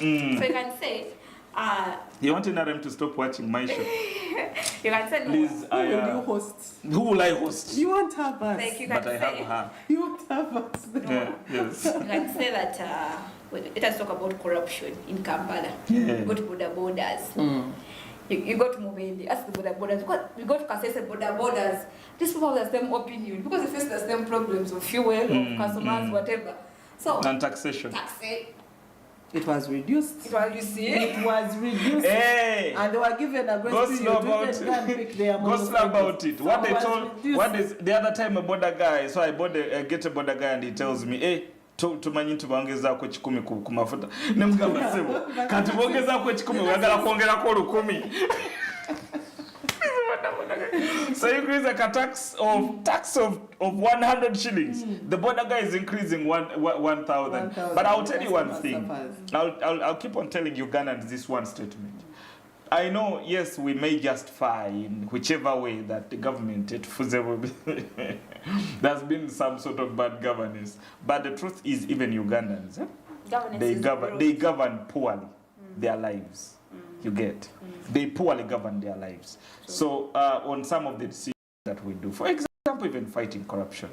you can say, You want NRM to stop watching my show? you can say, no. Please, Who will you host? Who will I host? You won't have us. Like you can But I have say, her. You won't have us. Yeah, yes. you can say that, let us talk about corruption in Kampala. Yeah. You go to border borders. You go to Mubende, ask the border borders. You go to Kasese border borders. These people have the same opinion because they face the same problems of fuel, of customers, whatever. So, And taxation. It was reduced. It was, you see? It was reduced. Hey! And they were given a Go grace slow period about to go and pick their Go slow about it. What they told, what the other time a border guy, so I get a border guy and he tells me, hey, tumanyi tubongezako 10 ku mafuta. Nemugamba sebo. Kati bongezako 10 oyagala kwongerako 10. So you increase a tax of 100 shillings. The border guy is increasing 1,000. But I'll tell you one thing. I'll keep on telling Ugandans this one statement. I know, yes, we may justify in whichever way that the government, there's been some sort of bad governance. But the truth is, even Ugandans, they govern poorly their lives. You get? They poorly govern their lives. So on some of the decisions that we do, for example, even fighting corruption,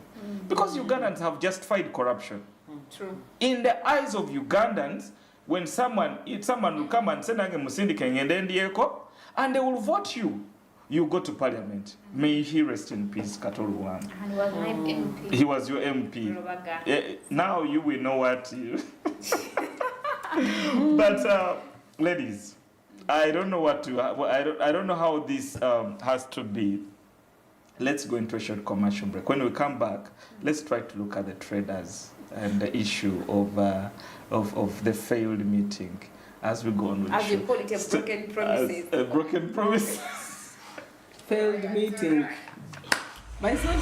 because Ugandans have justified corruption. True. In the eyes of Ugandans, when someone will come and say and they will vote you, you go to parliament. May he rest in peace, Katoluwan. And he was my MP. He was your MP. Now you will know what you. But ladies, I don't know what to. I don't know how this has to be. Let's go into a short commercial break. When we come back, let's try to look at the traders and the issue of the failed meeting as we go on with as you call it, a broken promises. A broken promise. Failed meeting. My son.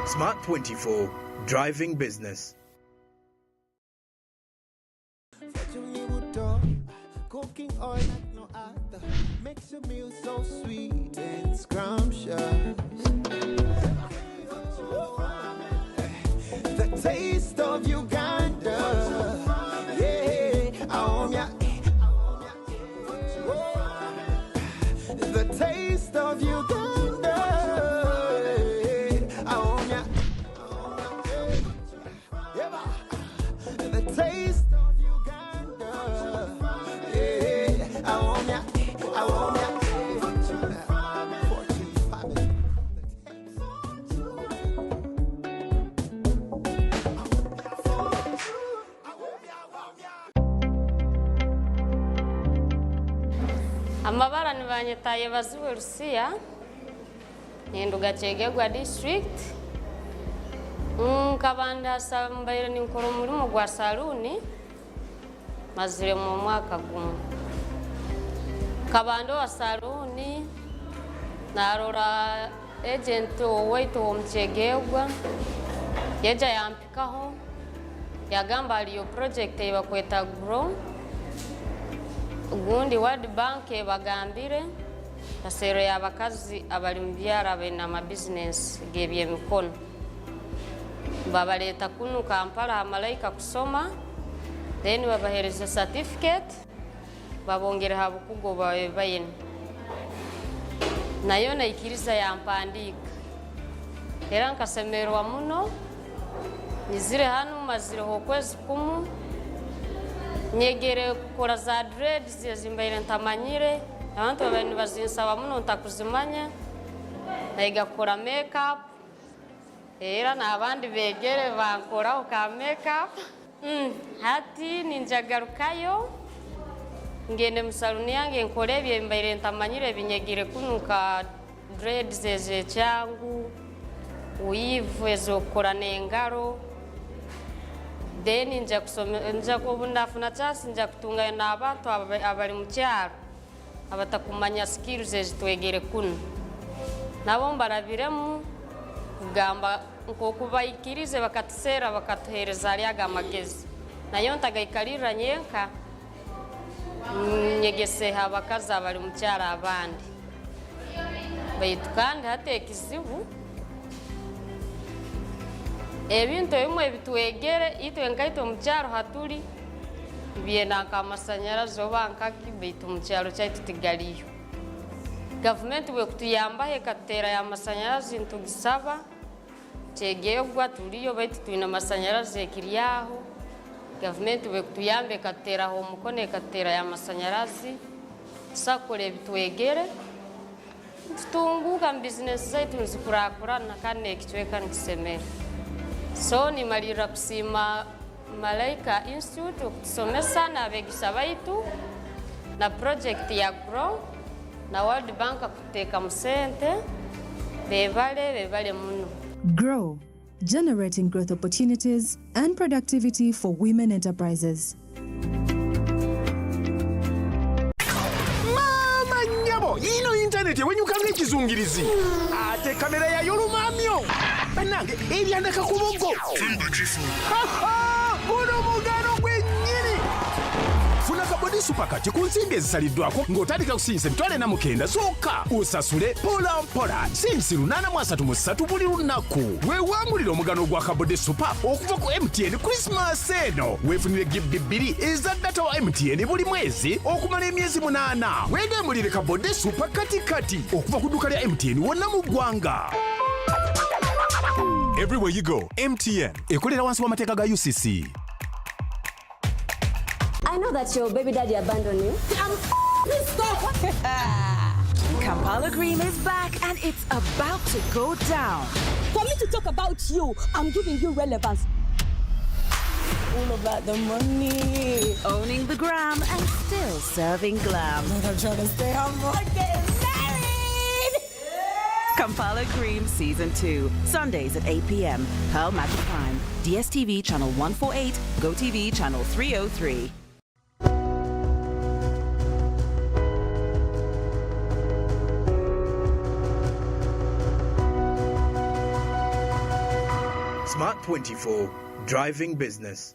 Smart 24, driving business. Cooking oil like no other makes your meal so sweet and scrumptious. The taste of Uganda, yeah, the taste of Uganda, the taste. Amabara nibanyetaye baziwe Rusiya Nyenduga Chegegwa district Kabanda sambaire ni nkoro mulimo gwa saluni mazire mu mwaka gumu Kabando wa saluni narora agent owaito omchegegwa yeja yampikaho yagamba aliyo project ebakweta grow ugundi World Bank bagambire tasero y'abakazi abali mu byara bena ama business gebye mikono babaleta kunu Kampala malaika kusoma then babahereza certificate babongera habukugo bawe bayene nayo naikiriza yampandika era nkasemerwa muno nizire hano mazire ho kwezi kumu nyegere kukora za dreads zimbaire ntamanyire abantu babani bazinsaba muno ntakuzimanya naiga kukora makeup era nabandi begere bankora ka makeup hati ninjagarukayo ngende musaluni yange nkore byembaire ntamanyire binyegire kunuka dreads ze cyangu uyivu ezokora nengaro then nja kubundafuna chance nja kutungana n'abantu abali mu kyaro abatakumanya skills ezitwegere kuno nabo mbarabiremu kugamba nkokubayikirize bakatusera bakatuhereza alyaga amagezi nayo ntagaikalira nyenka nyegeseha abakazi abali mu kyaro abandi baitu kandi hata ekizibu ebintu bimwe bitwegere itwe nkaito mu kyaro hatuli byena nkamasanyarazi oba nkaki baitu mu kyaro kyaitu tigaliyo gavumenti bwe kutuyamba ekatera ya masanyarazi ntugisaba kyegegwa tuliyo baitu tuyina amasanyarazi ekiryaho gavumenti bwe kutuyamba ekateraho omukono ekatera ya masanyarazi tusakole bitwegere tutunguka mu bizinesi zaitu nzikurakurana kandi ekicweka nikisemera so nimalira kusima Malaika Institute okutusomesa n'abeegisa baitu na project ya Grow na World Bank kuteeka mu sente bebale muno. Grow, generating growth opportunities and productivity for women enterprises. Mama nyabo, ino internet yewenyukanga ekizungirizi. Ate kamera ya yolumamyo. Banange ebyandaka ku buggo. Guno mugano gwennyini. Funa kabodi supakati ku nsimbi ezisaliddwako ng'otandika kusinza emitwalo 49 zokka. Usasule mpola mpola. Sinsi 833 buli lunaku. Weewangulira omugano gwa kabodi supa okuva ku MTN Christmas eno. Weefunire gibbi 2 eza data wa MTN buli mwezi okumala emyezi 8. Weegambulire kabodi supa kati okuva ku dduuka lya MTN wonna mu ggwanga. Everywhere you go, MTN. Ekolera wansi w'amateeka ga UCC. I know that your baby daddy abandoned you. I'm pissed off. Kampala Cream is back and it's about to go down. For me to talk about you, I'm giving you relevance. All about the money. Owning the gram and still serving glam. I'm trying to stay humble. I'm getting married. Kampala Cream Season 2, Sundays at 8 p.m. Pearl Magic Prime, DSTV Channel 148, GoTV Channel 303. Smart 24, driving business.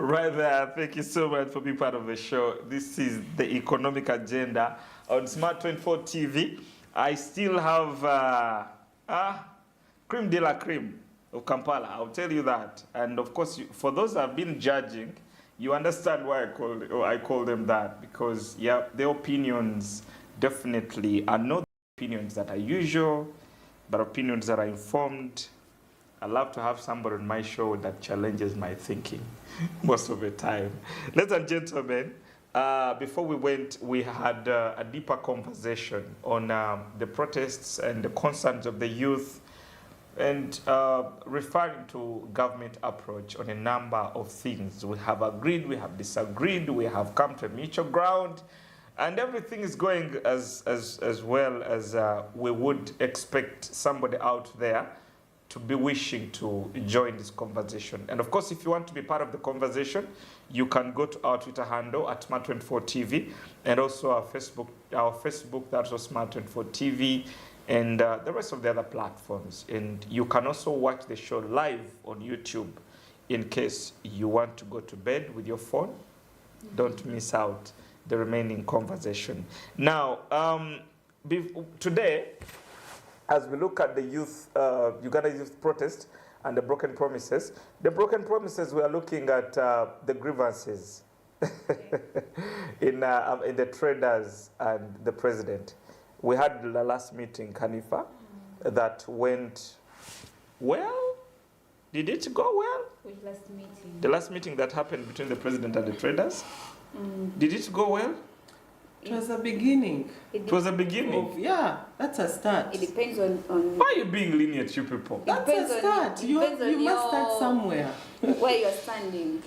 Right there, thank you so much for being part of the show. This is the economic agenda on Smart 24 TV. I still have Cream de la Cream of Kampala, I'll tell you that. And of course, for those that have been judging, you understand why I call them that. Because, yeah, their opinions definitely are not opinions that are usual, but opinions that are informed. I love to have somebody on my show that challenges my thinking most of the time. Ladies and gentlemen, before we went, we had a deeper conversation on the protests and the concerns of the youth and referring to government approach on a number of things. We have agreed, we have disagreed, we have come to a mutual ground, and everything is going as well as we would expect somebody out there to be wishing to join this conversation. And of course, if you want to be part of the conversation, you can go to our Twitter handle at Smart24TV and also our Facebook, that's also Smart24TV, and the rest of the other platforms. And you can also watch the show live on YouTube in case you want to go to bed with your phone. Don't miss out the remaining conversation. Now, today, as we look at the youth, Uganda youth protest and the broken promises we are looking at the grievances in the traders and the president. We had the last meeting, Kanifa, that went well. Did it go well? Which last meeting? The last meeting that happened between the president and the traders. Did it go well? It was a beginning. It was a beginning. Yeah, that's a start. It depends on Why are you being lenient, you people? That's a start. You must start somewhere. Where you're standing.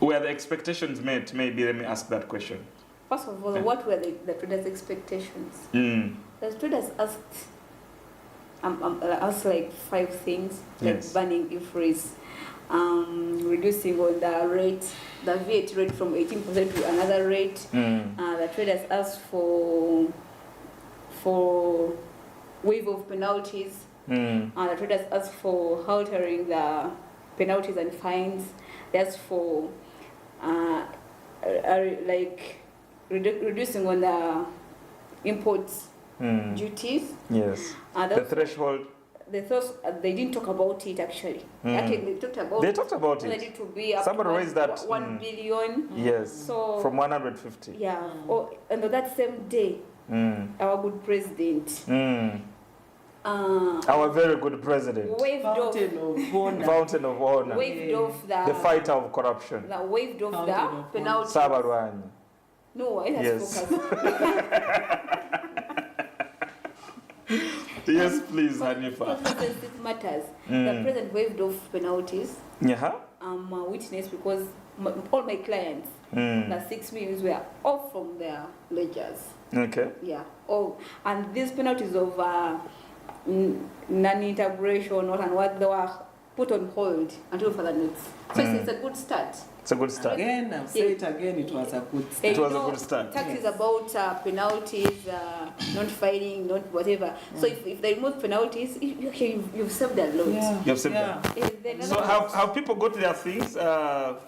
Were the expectations met? Maybe let me ask that question. First of all, what were the traders' expectations? The traders asked like 5 things, like banning IFRS, reducing on the rate, the VAT rate from 18% to another rate. The traders asked for waive of penalties. The traders asked for altering the penalties and fines. They asked for like reducing on the imports duties. Yes. The threshold. They didn't talk about it actually. Actually, they talked about it. They need to be up Somebody raised that 1 billion. Yes. So from 150. Yeah. And on that same day, our good president. Our very good president. Waved Fountain off. of honor. Fountain of honor. Waved off the fighter of corruption. Waved off the penalty. Sabarwani. No, it has Yes. focused. Yes, please, Hanifa. Sensitive matters. The president waived off penalties. Yeah. I'm a witness because all my clients, the 6 million were off from their ledgers. Okay. Yeah. Oh, and these penalties of non-integration and what they were put on hold until further notice. So it's a good start. It's a good start. Again, I'll say it again, it was a good start. It was a good start. Tax is about penalties, not filing, not whatever. So if they remove penalties, you've saved a lot. Yeah. You have saved them. So have people got their things? Have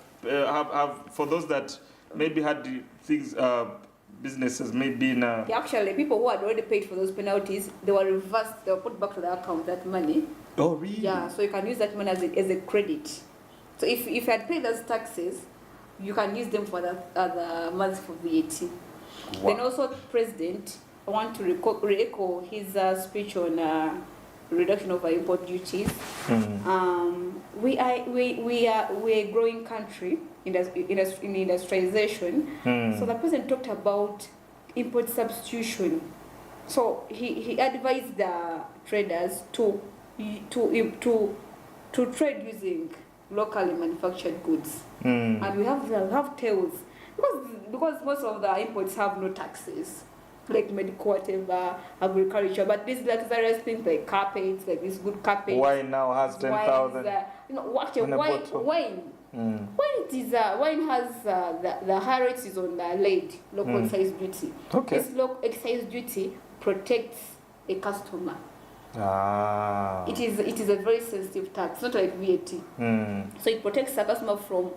for those that maybe had the things, businesses maybe in Actually, people who had already paid for those penalties, they were reversed, they were put back to the account, that money. Oh, really? Yeah, so you can use that money as a credit. So if you had paid those taxes, you can use them for the months for VAT. Wow. Then also, President, I want to re-echo his speech on reduction of import duties. We are a growing country in industrialization. So the President talked about import substitution. So he advised the traders to trade using locally manufactured goods. And we have tails because most of the imports have no taxes, like medical, whatever, agriculture. But these luxurious things like carpets, like this good carpet. Wine now has 10,000. Wine. Wine has the high rates is on the lead, local excise duty. Okay. This local excise duty protects a customer. It is a very sensitive tax, not like VAT. So it protects the customer from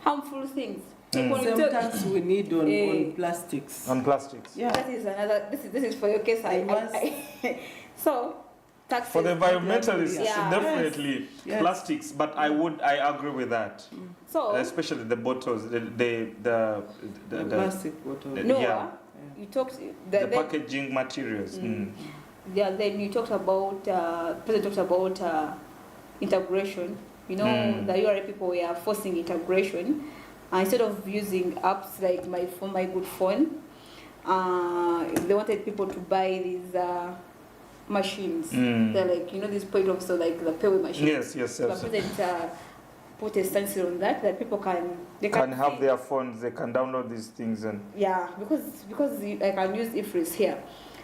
harmful things. Same tax we need on plastics. On plastics. Yeah. That is another. This is for your case. So taxes. For the environmentalists, Yeah. definitely Yes. plastics. But I agree with that. So especially the bottles, the plastic bottle. No, you talked the packaging materials. Yeah, then you talked about President talked about integration. You know, the URA people were forcing integration. Instead of using apps like my good phone, they wanted people to buy these machines. They're like, you know, this point of like the payway machine. Yes. So the President put a stencil on that people can have their phones. They can download these things and because I can use IFRS here.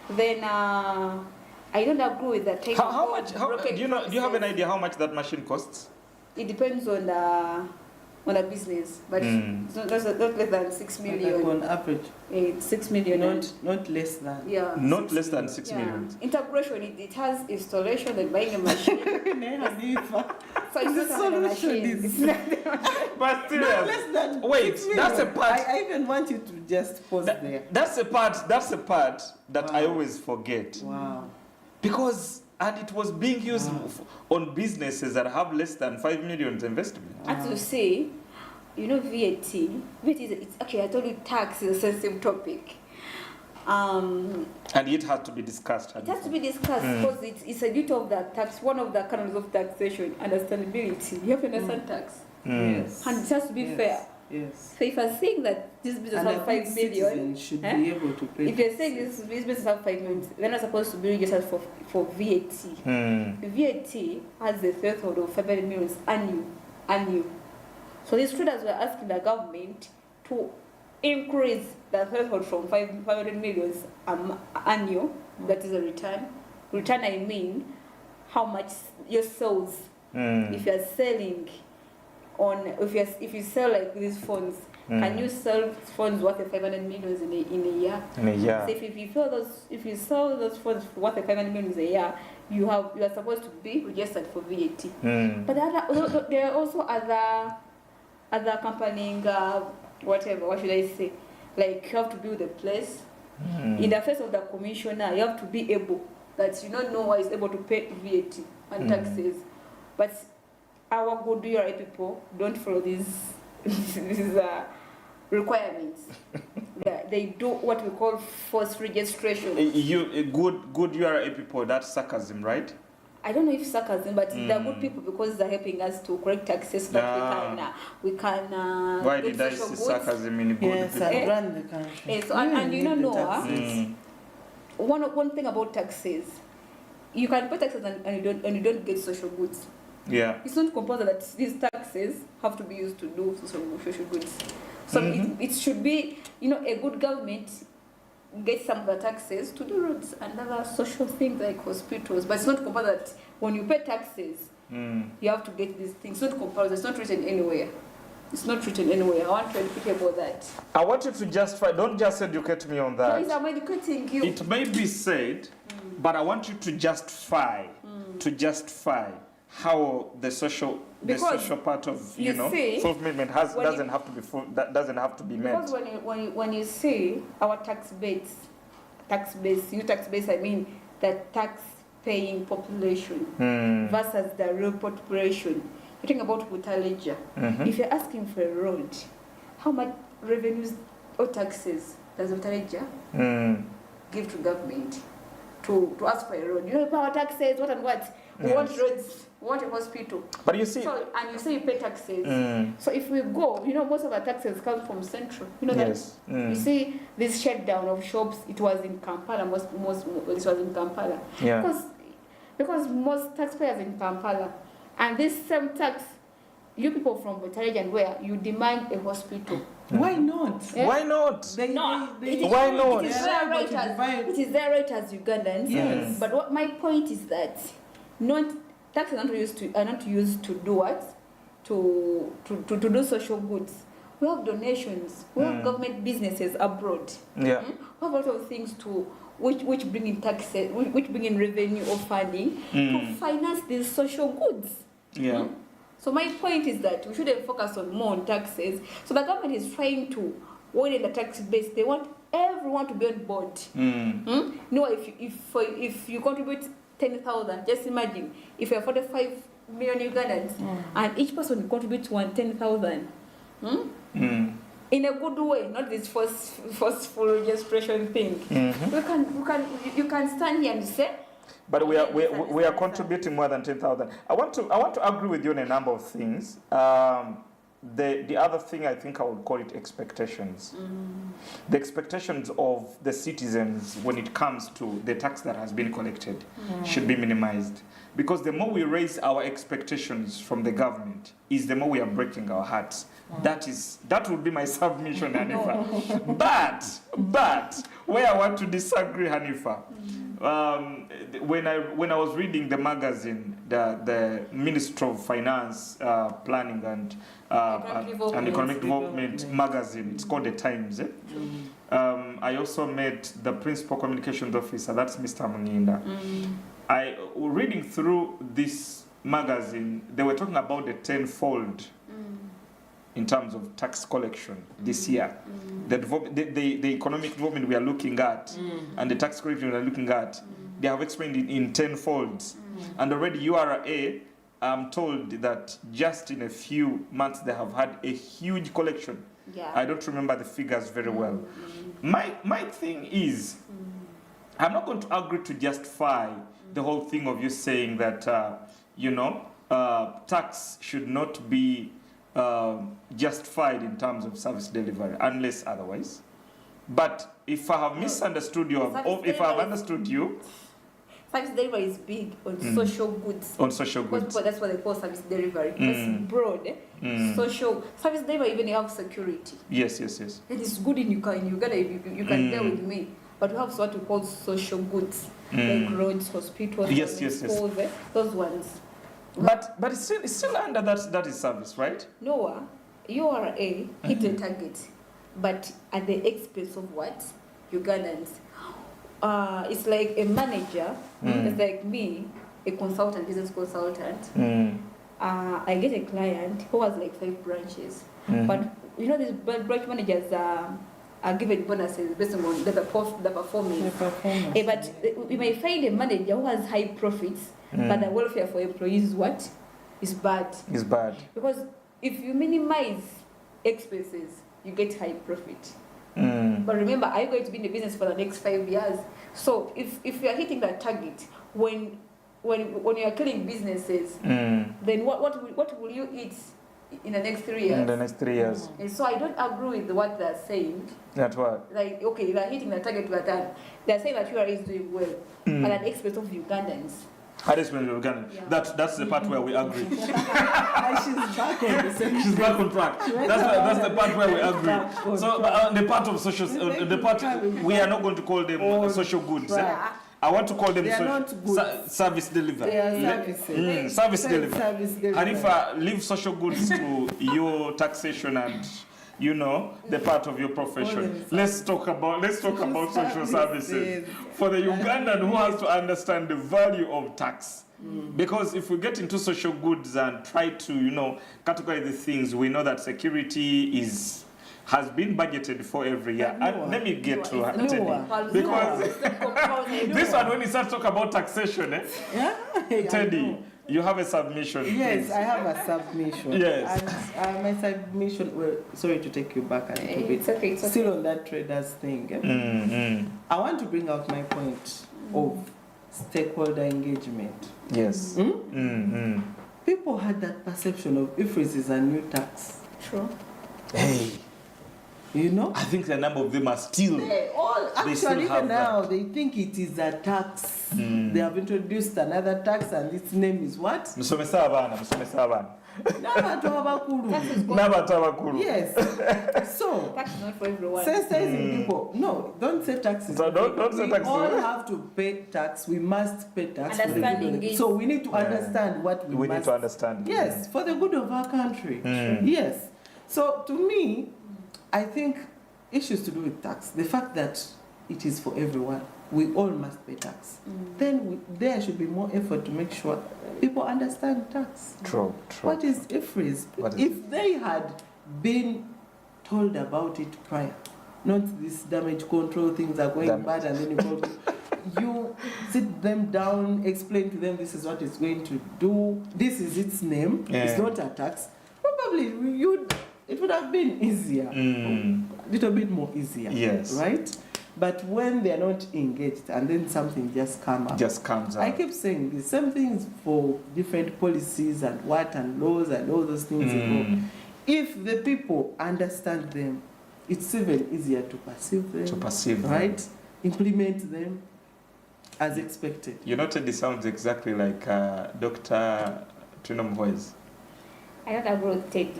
Then I don't agree with that. How much? Do you have an idea how much that machine costs? It depends on the business, but it's not less than 6 million. Like on average. It's 6 million. Not less than. Yeah. Not less than 6 million. Integration, it has installation and buying a machine. So it's not a machine. But still, no, less than wait, that's a part. I even want you to just pause there. That's a part that I always forget. Wow. Because it was being used on businesses that have less than 5 million investment. As you say, you know, VAT it's actually, I told you, tax is a sensitive topic. And it has to be discussed. It has to be discussed because it's a duty of the tax, one of the canons of taxation, understandability. You have to understand tax. Yes. And it has to be fair. Yes. So if you're saying that this business And has I 5 think million, citizens should be able to pay. if you're saying this business has 5 million, they're not supposed to be registered for VAT. VAT has a threshold of 500 million annual. So these traders were asking the government to increase the threshold from 500 million annual, that is a return. Return, I mean, how much your sales, if you're selling on, if you sell like these phones, can you sell phones worth 500 million in a year? In a year. So if you sell those phones worth 500 million a year, you are supposed to be registered for VAT. But there are also other accompanying whatever. What should I say? Like you have to build a place. In the face of the commissioner, you have to be able that you don't know why is able to pay VAT and taxes, but our good URA people don't follow these requirements. They do what we call false registration. Good URA people, that's sarcasm, right? I don't know if sarcasm, but they're good people because they're helping us to correct taxes so that we can. Why did I see sarcasm in good people? Yes, run the country. So, and you know, one thing about taxes, you can pay taxes and you don't get social goods. Yeah. It's not compulsory that these taxes have to be used to do social goods. So it should be, a good government get some of the taxes to do roads and other social things like hospitals. But it's not compulsory that when you pay taxes, you have to get these things. It's not compulsory. It's not written anywhere. It's not written anywhere. I want to educate you about that. I want you to justify. Don't just educate me on that. Please, I'm educating you. It may be said, but I want you to justify how the social part of self-movement doesn't have to be met. Because when you say our tax base, I mean the tax-paying population versus the real population. You're talking about Butaleja. If you're asking for a road, how much revenues or taxes does Butaleja give to government to ask for a road? You know, power taxes, what and what. We want roads, we want a hospital. But you see... So, and you say you pay taxes. So if we go, most of our taxes come from Central. You know that? You see this shutdown of shops, it was in Kampala, this was in Kampala. Yeah. Because most taxpayers in Kampala, and this same tax, you people from Butaleja and where you demand a hospital. Why not? Yeah? Why not? Why not? It is their right as Ugandans. Yes. But what my point is that taxes are not used to do what? To do social goods. We have donations. We have government businesses abroad. Yeah. We have a lot of things which bring in taxes, which bring in revenue or funding to finance these social goods. Yeah. So my point is that we shouldn't focus more on taxes. So the government is trying to widen the tax base. They want everyone to be on board. No, if you contribute 10,000, just imagine if you have 45 million Ugandans and each person contributes 10,000. In a good way, not this forceful registration thing. You can stand here and say. But we are contributing more than 10,000. I want to agree with you on a number of things. The other thing, I think I would call it expectations. The expectations of the citizens when it comes to the tax that has been collected should be minimized. Because the more we raise our expectations from the government, is the more we are breaking our hearts. That would be my submission, Hanifa. But where I want to disagree, Hanifa, when I was reading the magazine, the Ministry of Finance, Planning and Economic Development magazine, it's called The Times. I also met the Principal Communications Officer, that's Mr. Munginda. Reading through this magazine, they were talking about the tenfold in terms of tax collection this year. The economic development we are looking at and the tax collection we are looking at, they have explained it in tenfolds. And already URA, I'm told that just in a few months they have had a huge collection. Yeah. I don't remember the figures very well. My thing is, I'm not going to agree to justify the whole thing of you saying that, tax should not be justified in terms of service delivery, unless otherwise. But if I have misunderstood you, or if I have understood you, service delivery is big on social goods. On social goods. That's what they call service delivery. It's broad. Social service delivery even have security. Yes, yes, yes. It is good in Uganda. You can bear with me. But we have what we call social goods, like roads, hospitals, yes, yes, schools, those ones. But it's still under that is service, right? No, URA hit the target, but at the expense of what? Ugandans. It's like a manager, it's like me, a consultant, business consultant. I get a client who has like 5 branches, but you know these branch managers are given bonuses based on the performance. But you may find a manager who has high profits, but the welfare for employees is bad. Is bad. Because if you minimize expenses, you get high profit. But remember, are you going to be in the business for the next 5 years? So if you are hitting that target, when you are killing businesses, then what will you eat in the next 3 years? In the next 3 years. And so I don't agree with what they're saying. That what? Like, okay, they're hitting the target to attack. They're saying that URA is doing well, but at the expense of Ugandans. At the expense of Ugandans. Yeah. That's the part where we agree. She's back on the same. She's back on track. That's the part where we agree. So the part of social, the part we are not going to call them social goods. I want to call them service delivery. Service delivery. And if I leave social goods to your taxation and the part of your profession, let's talk about social services for the Ugandan who has to understand the value of tax. Because if we get into social goods and try to categorize the things, we know that security has been budgeted for every year. And let me get to Teddy. Because this one, when you start talking about taxation, Teddy, you have a submission. Yes, please. I have a submission. Yes. And my submission, well, sorry to take you back a little bit. It's okay. Still on that traders thing. I want to bring out my point of stakeholder engagement. Yes. People had that perception of IFRS is a new tax. True. Hey. I think a number of them are still. Actually, even now, they think it is a tax. They have introduced another tax, and its name is what? Musomesa abana. Yes. So, tax is not for everyone. Sensitizing people. No, don't say taxes. So don't say taxes. We all have to pay tax. We must pay tax. So we need to understand what we must. Need to understand. Yes, for the good of our country. Yes. So to me, I think issues to do with tax, the fact that it is for everyone, we all must pay tax. Then there should be more effort to make sure people understand tax. True. What is IFRS? If they had been told about it prior, not this damage control things are going bad and then you sit them down, explain to them this is what it's going to do, this is its name, it's not a tax, probably it would have been easier, a little bit more easier. Yes. Right? But when they're not engaged and then something just comes out. I keep saying the same things for different policies and laws and all those things involved. If the people understand them, it's even easier to perceive them. Right? Implement them as expected. Teddy sounds exactly like Dr. Twino Mboyes. I don't agree with Teddy.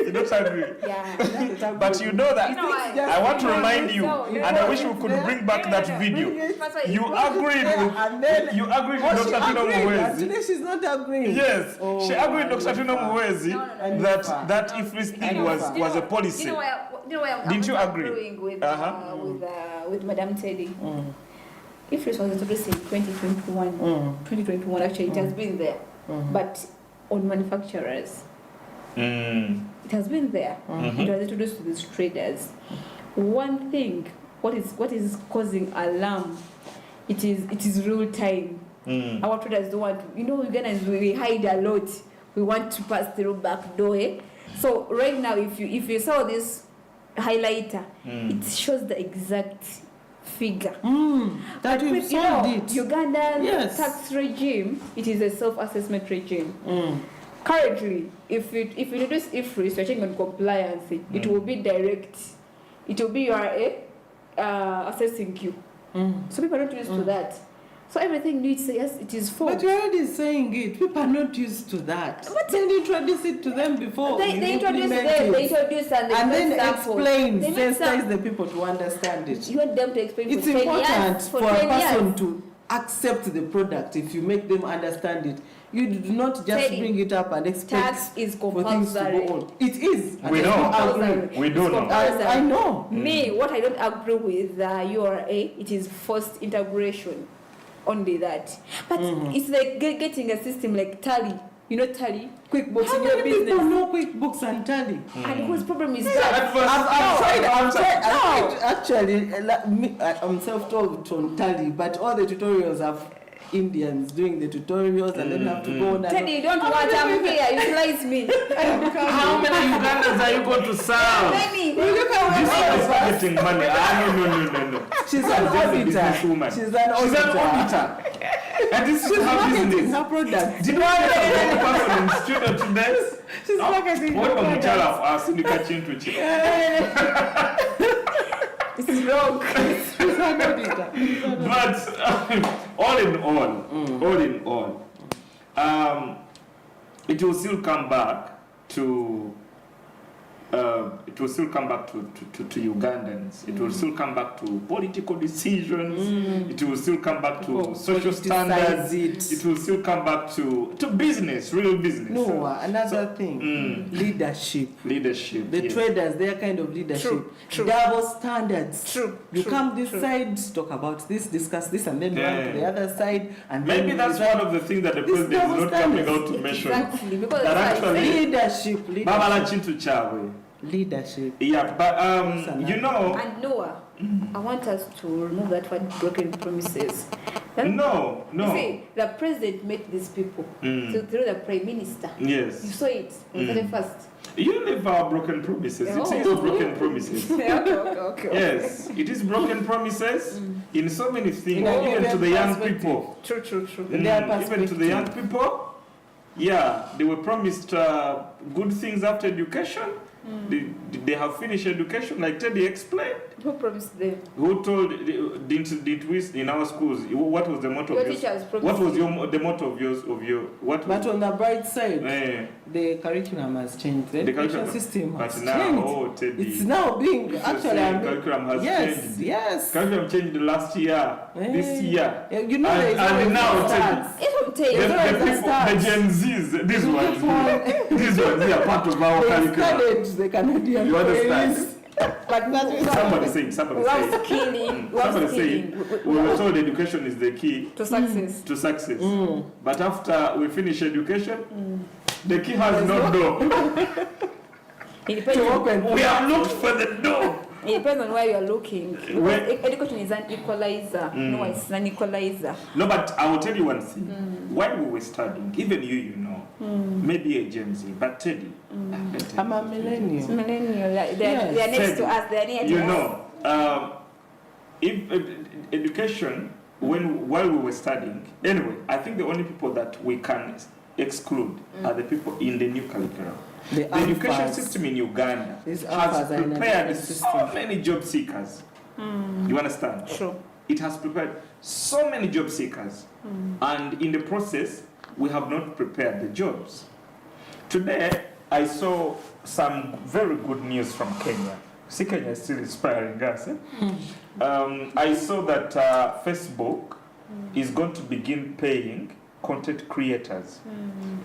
You don't agree? Yeah. But you know that I want to remind you, and I wish we could bring back that video. You agreed with Dr. Twino Mboyes. Today she's not agreeing. Yes, she agreed with Dr. Twino Mboyes that if this thing was a policy. Didn't you agree? With Madam Teddy. If it was introduced in 2021, actually it has been there. But on manufacturers, it has been there. It was introduced to these traders. One thing, what is causing alarm? It is real time. Our traders don't want to. Ugandans, we hide a lot. We want to pass through back door. So right now, if you saw this highlighter, it shows the exact figure. That we've solved it. Uganda's tax regime, it is a self-assessment regime. Currently, if you introduce IFRI, you're checking on compliance, it will be direct. It will be URA assessing you. So people are not used to that. So everything needs yes, it is false. But you're already saying it. People are not used to that. But then introduce it to them before. They introduce and then explain, sensitize the people to understand it. You want them to explain. It's important for a person to accept the product if you make them understand it. You do not just bring it up and expect tax is for things to go on. It is. We know. We do know. I know. Me, what I don't agree with the URA, it is forced integration. Only that. But it's like getting a system like Tally. You know Tally? QuickBooks How in your many business. people know QuickBooks and Tally? And whose problem is Yeah, that? I've tried. Actually, I'm self-taught on Tally, but all the tutorials have Indians doing the tutorials and then have to go on. Teddy, don't watch, I'm here, utilize me. How many Ugandans are you going to serve? Many. Look at This one is getting money. No. She's an auditor. She's an auditor. And this is her business. Her product. Did you know that one person in studio today? She's marketing What her about product. Chala for us? You can change to This is wrong. She's an auditor. But all in all, it will still come back to Ugandans. It will still come back to political decisions. It will still come back to social standards. It will still come back to business, real business. No, another thing, leadership. The traders, their kind of leadership. True. Double standards. True. You come this side, talk about this, discuss this, and then run to the other side. And maybe then that's one of the things that the president is not coming out to mention. Exactly, because That actually, leadership. Babala Chintu Chawe. Leadership. Yeah, but you know. And Noah, I want us to remove that word broken promises. No. You see, the president met these people through the prime minister. Yes. You saw it on the first. You live our broken promises. It is broken promises. Okay. Yes, it is broken promises in so many things, even to the young people. True. Even to the young people, yeah, they were promised good things after education. They have finished education, like Teddy explained. Who promised them? Who told? Did we in our schools? What was the motto of yours? What was the motto of yours? What? But on the bright side, the curriculum has changed. The education system has changed. Now, Teddy, it's now being curriculum has changed. Yes. Curriculum changed last year, this year. You know, and now, Teddy, the Gen Zs, these ones, they are part of our curriculum. The Canadian. You understand? But Somebody saying. We were told education is the key to success. But after we finish education, the key has no door. To open. We have looked for the door. It depends on where you are looking. Education is an equalizer. No, it's an equalizer. No, but I will tell you one thing. While we were studying, even you know, maybe a Gen Z, but Teddy. I'm a millennial. They are next to us. They are near to us. You know, if education, while we were studying, anyway, I think the only people that we can exclude are the people in the new curriculum. The education system in Uganda has prepared so many job seekers. You understand? Sure. It has prepared so many job seekers. And in the process, we have not prepared the jobs. Today, I saw some very good news from Kenya. See, Kenya is still inspiring us. I saw that Facebook is going to begin paying content creators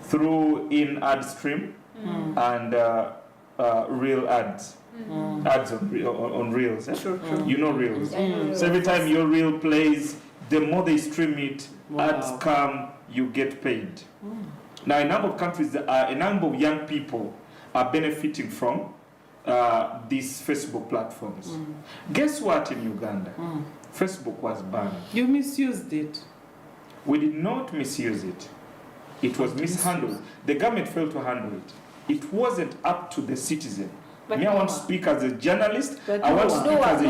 through in-ad stream and real ads. Ads on reels. True. You know reels. So every time your reel plays, the more they stream it, ads come, you get paid. Now, a number of countries, a number of young people are benefiting from these Facebook platforms. Guess what in Uganda? Facebook was banned. You misused it. We did not misuse it. It was mishandled. The government failed to handle it. It wasn't up to the citizen. I want to speak as a journalist. I want to speak as a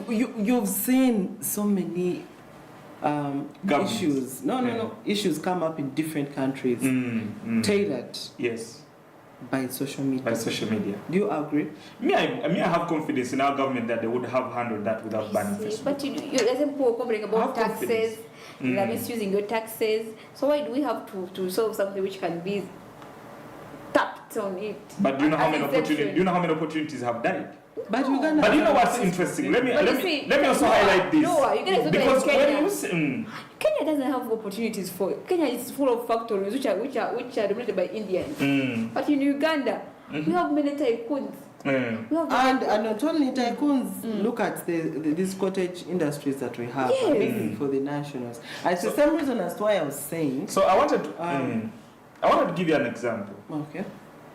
user. You've seen so many issues. No. Issues come up in different countries, tailored. Yes. By social media. By social media. Do you agree? Me, I have confidence in our government that they would have handled that without banning Facebook. But you doesn't complaining about taxes, they're misusing your taxes. So why do we have to solve something which can be tapped on it? But do you know how many opportunities? Do you know how many opportunities have died? But you can. But you know what's interesting? Let me also highlight this. Because when you say, Kenya doesn't have opportunities for Kenya is full of factories which are dominated by Indians. But in Uganda, we have many tycoons. And not only tycoons, look at these cottage industries that we have for the nationals. And for some reason, that's why I was saying. So I wanted to give you an example. Okay.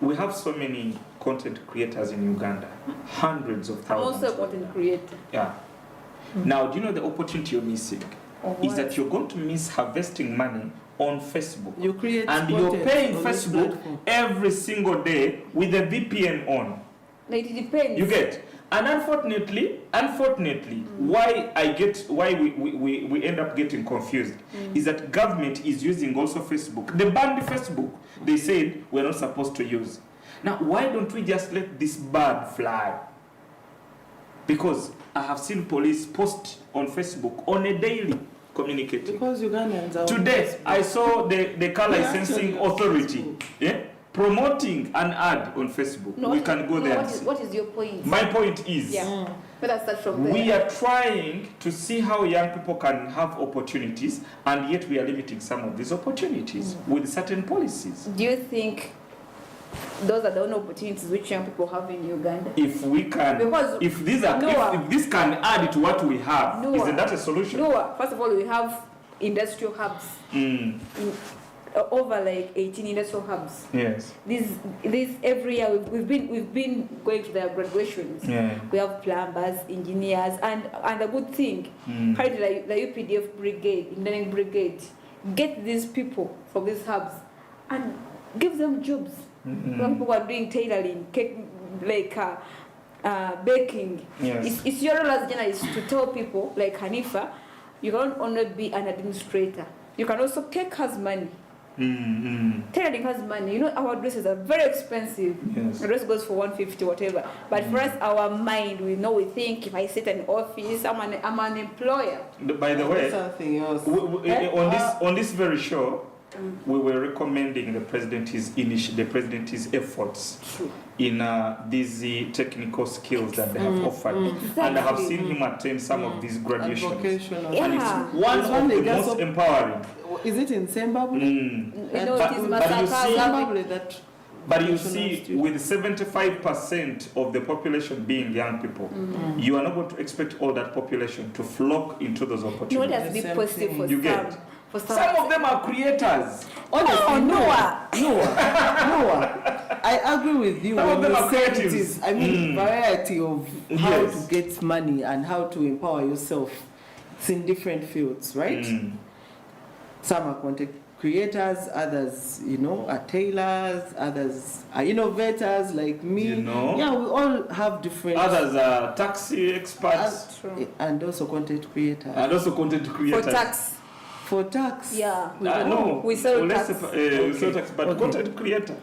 We have so many content creators in Uganda, hundreds of thousands. I'm also a content creator. Yeah. Now, do you know the opportunity you're missing? Is that you're going to miss harvesting money on Facebook. You create and you're paying Facebook every single day with a VPN on. Like it depends. You get. And unfortunately, why we end up getting confused is that government is using also Facebook. They banned Facebook. They said we're not supposed to use. Now, why don't we just let this bird fly? Because I have seen police post on Facebook on a daily communicating. Because Ugandans are today, I saw the car licensing authority promoting an ad on Facebook. We can go there. What is your point? My point is, let's start from there. We are trying to see how young people can have opportunities, and yet we are limiting some of these opportunities with certain policies. Do you think those are the only opportunities which young people have in Uganda? If we can, if this can add to what we have, isn't that a solution? No, first of all, we have industrial hubs. Over like 18 industrial hubs. Yes. This every year we've been going to their graduations. We have plumbers, engineers, and a good thing, currently the UPDF brigade, engineering brigade, get these people from these hubs and give them jobs. Some people are doing tailoring, cake, like baking. Yes. It's your role as a journalist to tell people, like Hanifa, you can't only be an administrator. You can also cake has money. Tailoring has money. You know, our dresses are very expensive. Yes. The dress goes for 150, whatever. But for us, our mind, we think if I sit in an office, I'm an employer. By the way, something else. On this very show, we were recommending the president's efforts in these technical skills that they have offered. Exactly. And I have seen him attend some of these graduations. And Yeah. it's one of the most empowering. Is it in Zimbabwe? But you see, with 75% of the population being young people, you are not going to expect all that population to flock into those opportunities. No, it has to be positive for you some. get. Some of them are creators. Honestly, Noah. I agree with you. Some of them are creatives. creatives. I mean, variety of how to get money and how to empower yourself. It's in different fields, right? Some are content creators, others, are tailors, others are innovators like me. Yeah, we all have different. Others are taxi experts. And also content creators. For tax. Yeah. No. We sell tax. We sell tax, but content creator.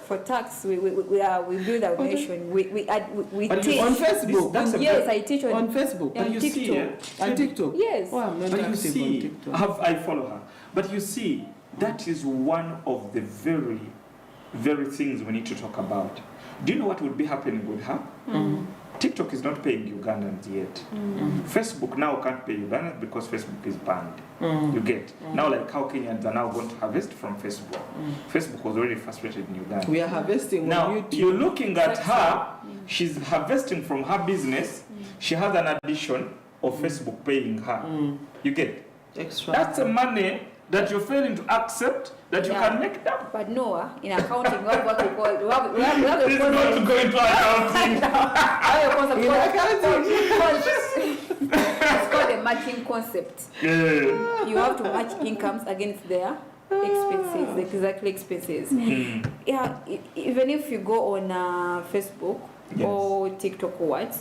For tax, we build our nation. We teach on Facebook. Yes, I teach on Facebook. On TikTok. On TikTok. Yes. Oh, I'm not active on TikTok. I follow her. But you see, that is one of the very, very things we need to talk about. Do you know what would be happening with her? TikTok is not paying Ugandans yet. Facebook now can't pay Ugandans because Facebook is banned. You get. Now, like how Kenyans are now going to harvest from Facebook. Facebook was already frustrated in Uganda. We are harvesting now, on YouTube. You're looking at her, she's harvesting from her business. She has an addition of Facebook paying her. You get. Extra. That's the money that you're failing to accept that you can make down. But Noah, in accounting, we have what we call we have a this is not to go into accounting. It's called a matching concept. You have to match incomes against their expenses, exactly expenses. Yeah, even if you go on Facebook or TikTok or what,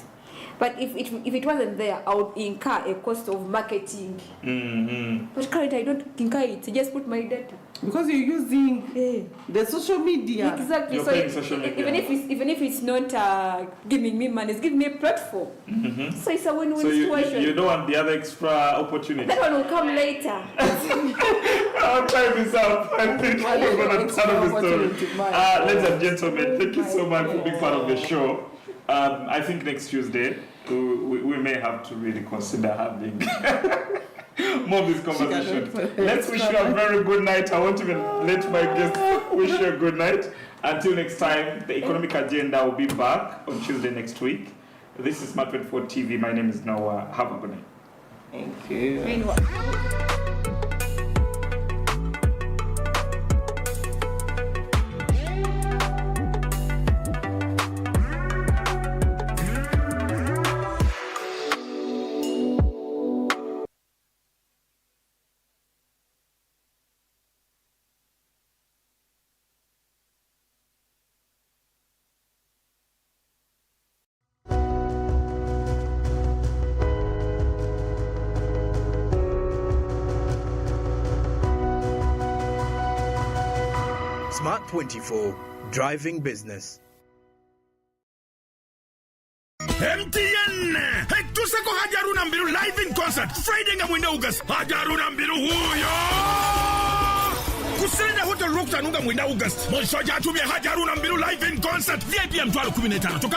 But if it wasn't there, I would incur a cost of marketing. But currently I don't incur it. I just put my data. Because you're using the social media. Exactly. You're so paying social media. Even if it's not giving me money, it's giving me a platform. So it's a win-win situation. You don't want the other extra opportunity. That one will come later. Our time is up. I think we're going to tell the story. Ladies and gentlemen, thank you so much for being part of the show. I think next Tuesday we may have to really consider having more of this conversation. Let's wish you a very good night. I won't even let my guests wish you a good night. Until next time, the economic agenda will be back on Tuesday next week. This is Smart 24 TV. My name is Noah. Have a good night. Thank you. Smart 24, driving business. MTN! Tusako Hajaruna Mbiru live in concert Friday nga mwenda August. Hajaruna Mbiru huyo! Kusenda Hotel Rockton nga mwenda August. Monshoja atumie Hajaruna Mbiru live in concert. VIP M12 15.